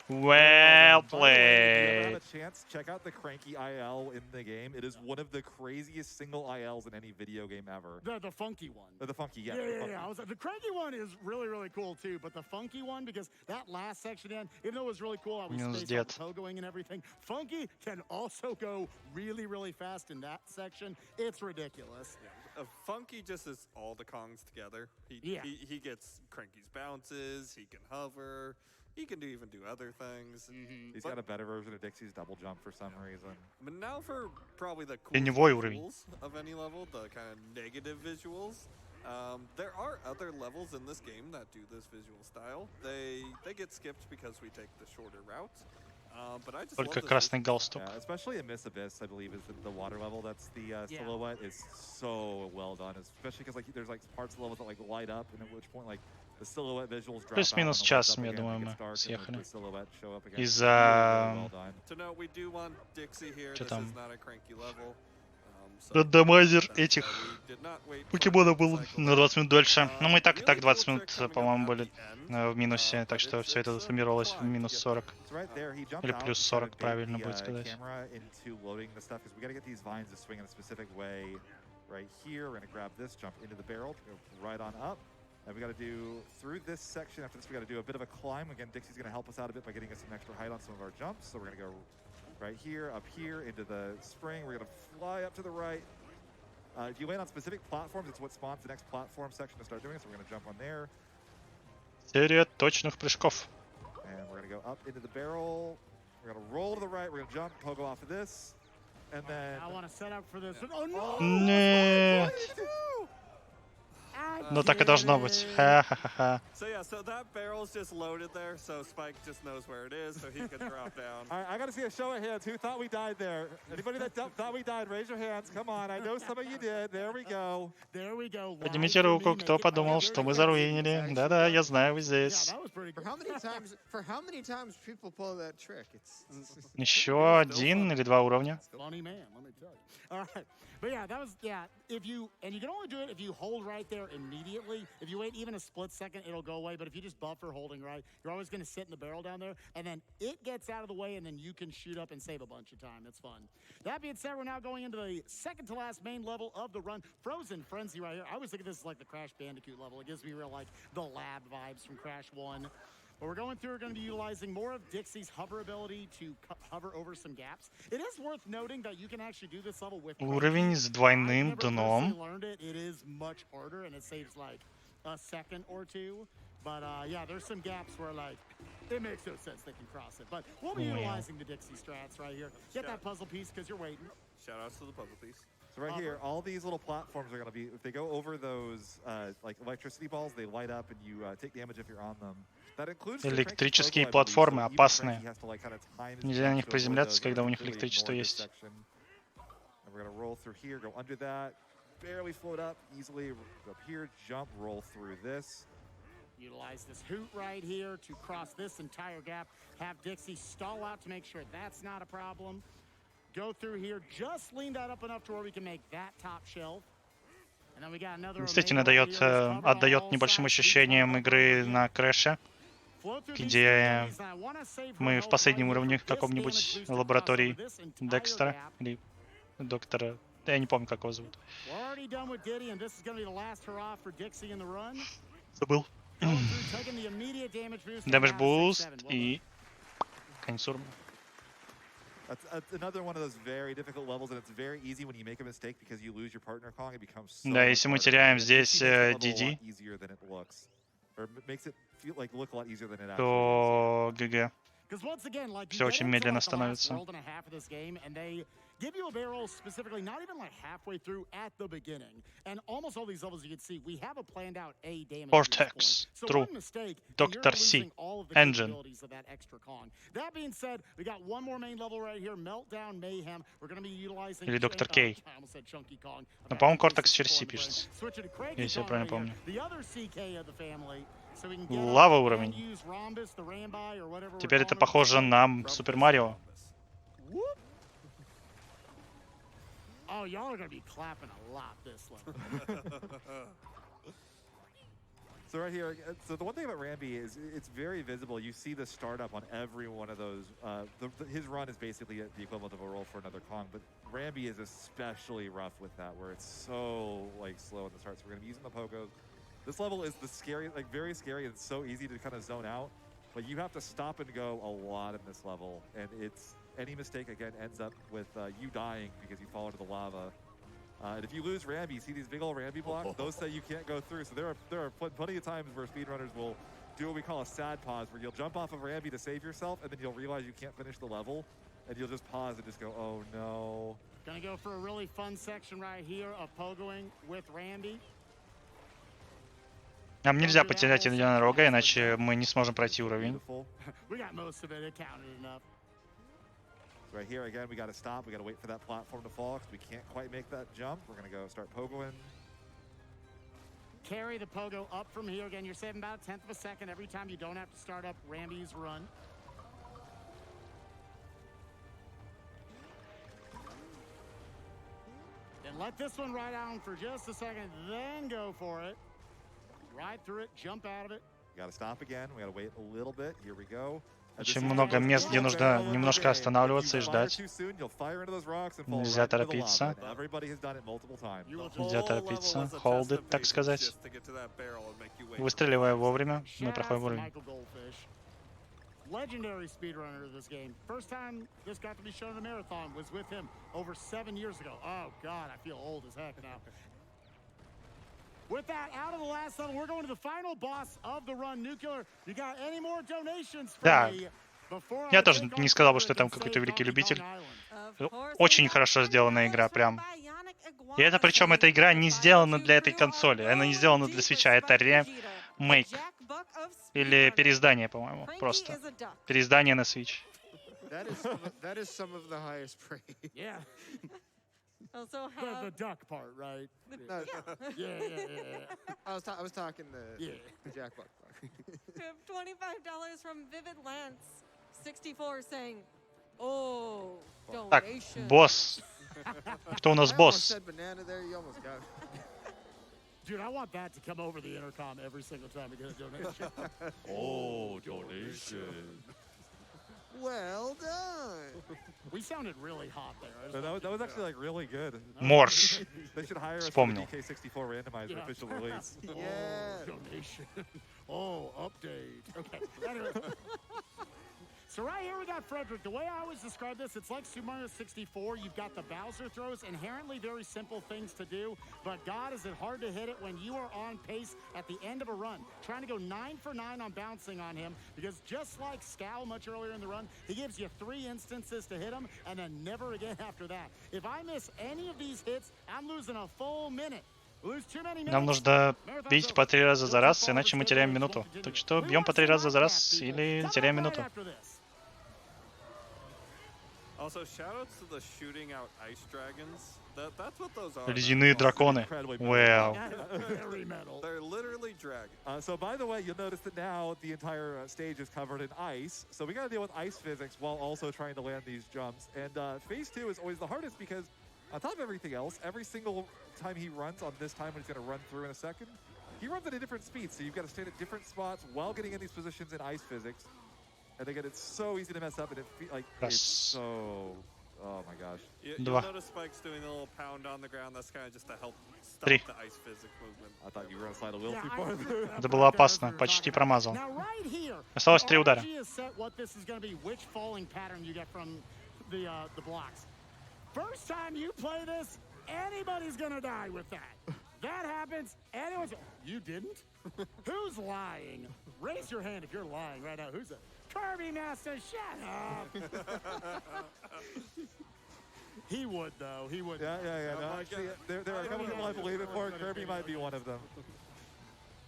Well By the way, if you ever have played. a chance, check out the Cranky IL in the game. It is one of the craziest single ILs in any video game ever. The funky one. The funky, yeah. Yeah. The Cranky one is really, really cool too, but the funky one, because that last section in, even though it was really cool, I was spaced out pogoing and everything, funky can also go really, really fast in that section. It's ridiculous. Yeah. Funky just is all the Kongs together. He gets Cranky's bounces, he can hover. He can even do other things. He's got a better version of Dixie's double jump for some reason. But now for probably the Теневой coolest уровень. visuals of any level, the kind of negative visuals. There are other levels in this game that do this visual style. They get skipped because we take the shorter route. But I just Только love this красный галстук. Yeah, especially in Miss Abyss, I believe, is the water level. That's the silhouette is so well done. Especially because there's parts of the level that light up, and at which point the silhouette visuals drop Плюс-минус out, час, and я it думаю, gets мы dark, and съехали. the silhouette show up again. Из-за... Really well done. To note, we do want Dixie here. Что This там? is not a Cranky level. Рандомайзер этих покемонов был на 20 минут дольше. Но мы и так 20 минут, по-моему, были в минусе, так что все это суммировалось в минус 40. Или плюс 40, правильно будет сказать. And we got to do, through this section, after this, we got to do a bit of a climb. Again, Dixie's going to help us out a bit by getting us some extra height on some of our jumps. So we're going to go right here, up here, into the spring. We're going to fly up to the right. If you land on specific platforms, it's what spawns the next platform section to start doing. So we're going to jump on there. Серия точных прыжков. And we're going to go up into the barrel. We're going to roll to the right. We're going to jump, pogo off of this. And then... I want to set up for this. Oh, no! Нет. Ну так и должно быть. Ха-ха-ха. So yeah, so that barrel's just loaded there, so Spike just knows where it is, so he can drop down. All right, I got to see a show of hands. Who thought we died there? Anybody that thought we died, raise your hands. Come on, I know some of you did. There we go. There we go. Поднимите руку, кто подумал, что мы заруинили. Да-да, я знаю, вы здесь. For how many times people pull that trick? Еще один или два уровня. Funny man, let me tell you. All right. But yeah, that was, if you can only do it if you hold right there immediately. If you wait even a split second, it'll go away. But if you just buffer holding right, you're always going to sit in the barrel down there. And then it gets out of the way, and then you can shoot up and save a bunch of time. It's fun. That being said, we're now going into the second to last main level of the run. Frozen Frenzy right here. I always think of this as like the Crash Bandicoot level. It gives me real, the lab vibes from Crash 1. What we're going through, we're going to be utilizing more of Dixie's hover ability to hover over some gaps. It is worth noting that you can actually do this level with Уровень с двойным дном. It is much harder, and it saves a second or two. But yeah, there's some gaps where it makes no sense they can cross it. But we'll be utilizing the Dixie strats right here. Get that puzzle piece because you're waiting. Shout outs to the puzzle piece. So right here, all these little platforms are going to be, if they go over those electricity balls, they light up and you take damage if you're on them. That includes Электрические платформы опасные. Нельзя на них приземляться, когда у них электричество есть. We're going to roll through here, go under that, barely float up, easily up here, jump, roll through this. Utilize this hoot right here to cross this entire gap. Have Dixie stall out to make sure that's not a problem. Go through here, just lean that up enough to where we can make that top shelf. And then we got another. Действительно отдает небольшим ощущением игры на Крэше, где мы в последнем уровне в каком-нибудь лаборатории Декстера или доктора. Я не помню, как его зовут. Забыл. Damage boost и конец уровня. That's another one of those very difficult levels, and it's very easy when you make a mistake because you lose your partner Kong. It becomes so Да, если мы теряем здесь DD, or makes it feel look a lot easier than it actually is. то ГГ. Because once again, like, Все очень медленно становится. give you a barrel specifically, not even like halfway through at the beginning. And almost all these levels you can see, we have a planned out A damage. Vortex, So true. one mistake, Dr. C, all of the engine. capabilities of that extra Kong. That being said, we got one more main level right here, Meltdown Mayhem. We're going to be utilizing... Или Dr. K. I almost said Chunky Kong. Но, по-моему, Cortex через C пишется. Если я правильно помню. The other CK of the family. So we can get Лава уровень. use Rhombus, the Rambi, or whatever. Теперь это похоже на Супер Марио. Oh, y'all are gonna be clapping a lot this level. So right here, so the one thing about Rambi is it's very visible. You see the startup on every one of those. His run is basically the equivalent of a roll for another Kong, but Rambi is especially rough with that, where it's so like slow in the start. So we're gonna be using the pogos. This level is the scary, like very scary, and it's so easy to kind of zone out. But you have to stop and go a lot in this level, and it's any mistake again ends up with you dying because you fall into the lava. And if you lose Rambi, you see these big old Rambi blocks, those say you can't go through. So there are plenty of times where speedrunners will do what we call a sad pause, where you'll jump off of Rambi to save yourself, and then you'll realize you can't finish the level, and you'll just pause and just go, oh no. Gonna go for a really fun section right here of pogoing with Rambi. Нам нельзя потерять единорога, иначе мы не сможем пройти уровень. We got most of it. It counted enough. Right here again, we got to stop. We got to wait for that platform to fall because we can't quite make that jump. We're gonna go start pogoing. Carry the pogo up from here again. You're saving about a 1/10 of a second every time you don't have to start up Rambi's run. Then let this one ride on for just a second, then go for it. Ride through it, jump out of it. We got to stop again. We got to wait a little bit. Here we go. Очень много мест, где нужно немножко останавливаться и ждать. Нельзя торопиться. Нельзя торопиться. Hold it, так сказать. Выстреливая вовремя, мы проходим уровень. Legendary speedrunner of this game. First time this got to be shown in a marathon was with him over 7 years ago. Oh God, I feel old as heck now. With that, out of the last level, we're going to the final boss of the run, Nuclear. You got any more donations for me? Я тоже не сказал бы, что я там какой-то великий любитель. Очень хорошо сделанная игра, прям. И это причем эта игра не сделана для этой консоли, она не сделана для свитча, это ремейк. Или переиздание, по-моему, просто. Переиздание на Switch. That is some of the highest praise. Yeah. Also the duck part, right? No, Yeah. I was talking the Jack Buck. We have $25 from Vivid Lance 64 saying, "Oh, Так, donation." босс. Кто у нас I almost босс? said banana there. You almost got it. Dude, I want that to come over the intercom every single time we get a donation. Oh, donation. Well done. We sounded really hot there. That was actually like really good. Морж. They should hire us for Вспомнил. the DK64 randomizer official release. Yeah. Donation. Oh, update. Okay. Anyway. So right here we got Frederick. The way I always describe this, it's like Super Mario 64. You've got the Bowser throws, inherently very simple things to do, but God, is it hard to hit it when you are on pace at the end of a run. Trying to go 9 for 9 on bouncing on him, because just like Scowl much earlier in the run, he gives you 3 instances to hit him, and then never again after that. If I miss any of these hits, I'm losing a full minute. Нам нужно бить по 3 раза за раз, иначе мы теряем минуту. Так что бьем по 3 раза за раз или теряем минуту. Also, shoutouts to the shooting out ice dragons. That's what those are. Ледяные драконы. Wow. They're literally dragons. So by the way, you'll notice that now the entire stage is covered in ice. So we got to deal with ice physics while also trying to land these jumps. And phase 2 is always the hardest because on top of everything else, every single time he runs on this time when he's going to run through in a second, he runs at a different speed. So you've got to stand at different spots while getting in these positions in ice physics. And again, it's so easy to mess up, and it's so... Oh my gosh. You'll notice Spike's doing a little pound on the ground. That's kind of just to help stop the ice physics movement. I thought you were going to slide a little too far. Это было опасно, почти промазал. Осталось 3 удара. First time you play this, anybody's gonna die with that. That happens, anyone's... You didn't? Who's lying? Raise your hand if you're lying right now. Who's that? Kirby Master, shut up. He would, though. He would. Yeah. Oh No, my actually, God. there are a couple people I believe it for. Kirby might be one of them.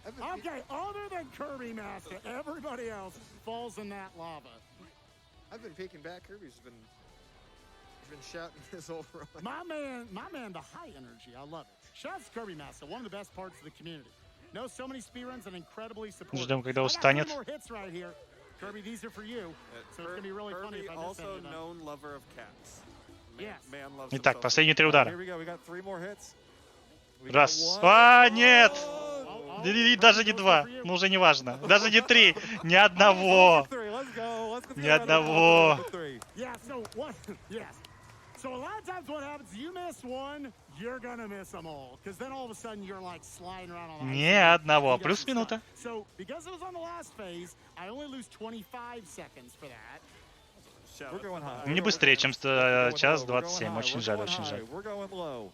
Okay, other than Kirby Master, everybody else falls in that lava. I've been peeking back. Kirby's been shouting this whole run. My man, the high energy. I love it. Shouts to Kirby Master, one of the best parts of the community. Knows so many speedruns and incredibly supportive. Ждем, когда I got устанет. 3 more hits right here. Kirby, these are for you. So it's gonna be really funny Kirby, if I miss any also of them. known lover of cats. Yes. Man loves Итак, himself. последние 3 Here удара. we go. We got 3 more hits. We got Раз. one. А, нет! Oh, Даже не 2. Ну, уже не важно. Даже не 3. Ни одного. 3. Let's go. Let's Ни go. одного. 3. Yeah, so what? Yes. So a lot of times what happens, you miss one, you're gonna miss them all. Because then all of a sudden you're like sliding around on the ice. Ни одного. He Плюс doesn't минута. stop. So because it was on the last phase, I only lose 25 seconds for that. Shout We're out going to high. Не быстрее, чем час 27. Очень жаль, очень жаль. We're going low.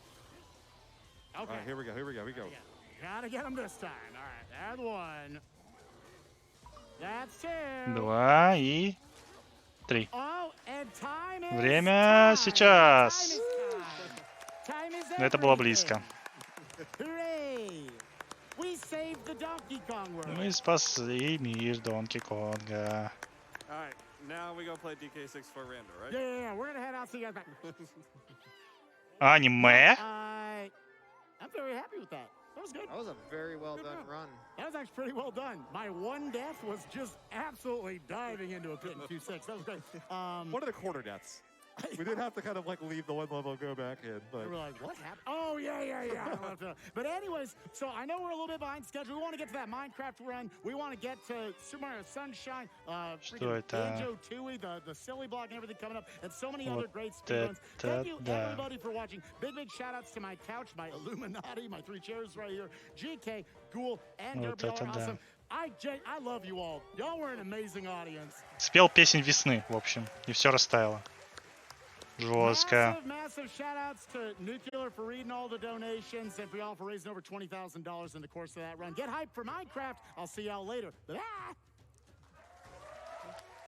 All Okay. right, here we go. Gotta get them this time. All right, that's 1. That's 2. 2 и 3. Oh, and time is Время time. сейчас. Time is Но это было everything. близко. Hooray! We saved the Donkey Kong world. Мы спасли мир Донки Конга. All right, now we go play DK6 for Rando, right? Yeah. We're gonna head out. See you guys back. Аниме? I'm very happy with that. That was good. That was a very well done run. That was actually pretty well done. My one death was just absolutely diving into a pit in Q6. That was great. What are the quarter deaths? We did have to kind of like leave the one level and go back in. But We were like, what happened? Oh, yeah. But anyways, so I know we're a little bit behind schedule. We want to get to that Minecraft run. We want to get to Super Mario Sunshine, Что это? Banjo-Tooie, the silly block and everything coming up, and so many other great это speedruns. Thank you, да. everybody, for watching. Big shout-outs to my couch, my Illuminati, my 3 chairs right here, GK, Ghoul, and Вот Derby. Y'all это are да. awesome. I love you all. Y'all were an amazing audience. Спел песнь весны, в общем, и все растаяло. Жестко. Massive shout outs to Nuclear for reading all the donations and for y'all for raising over $20,000 in the course of that run. Get hyped for Minecraft. I'll see y'all later.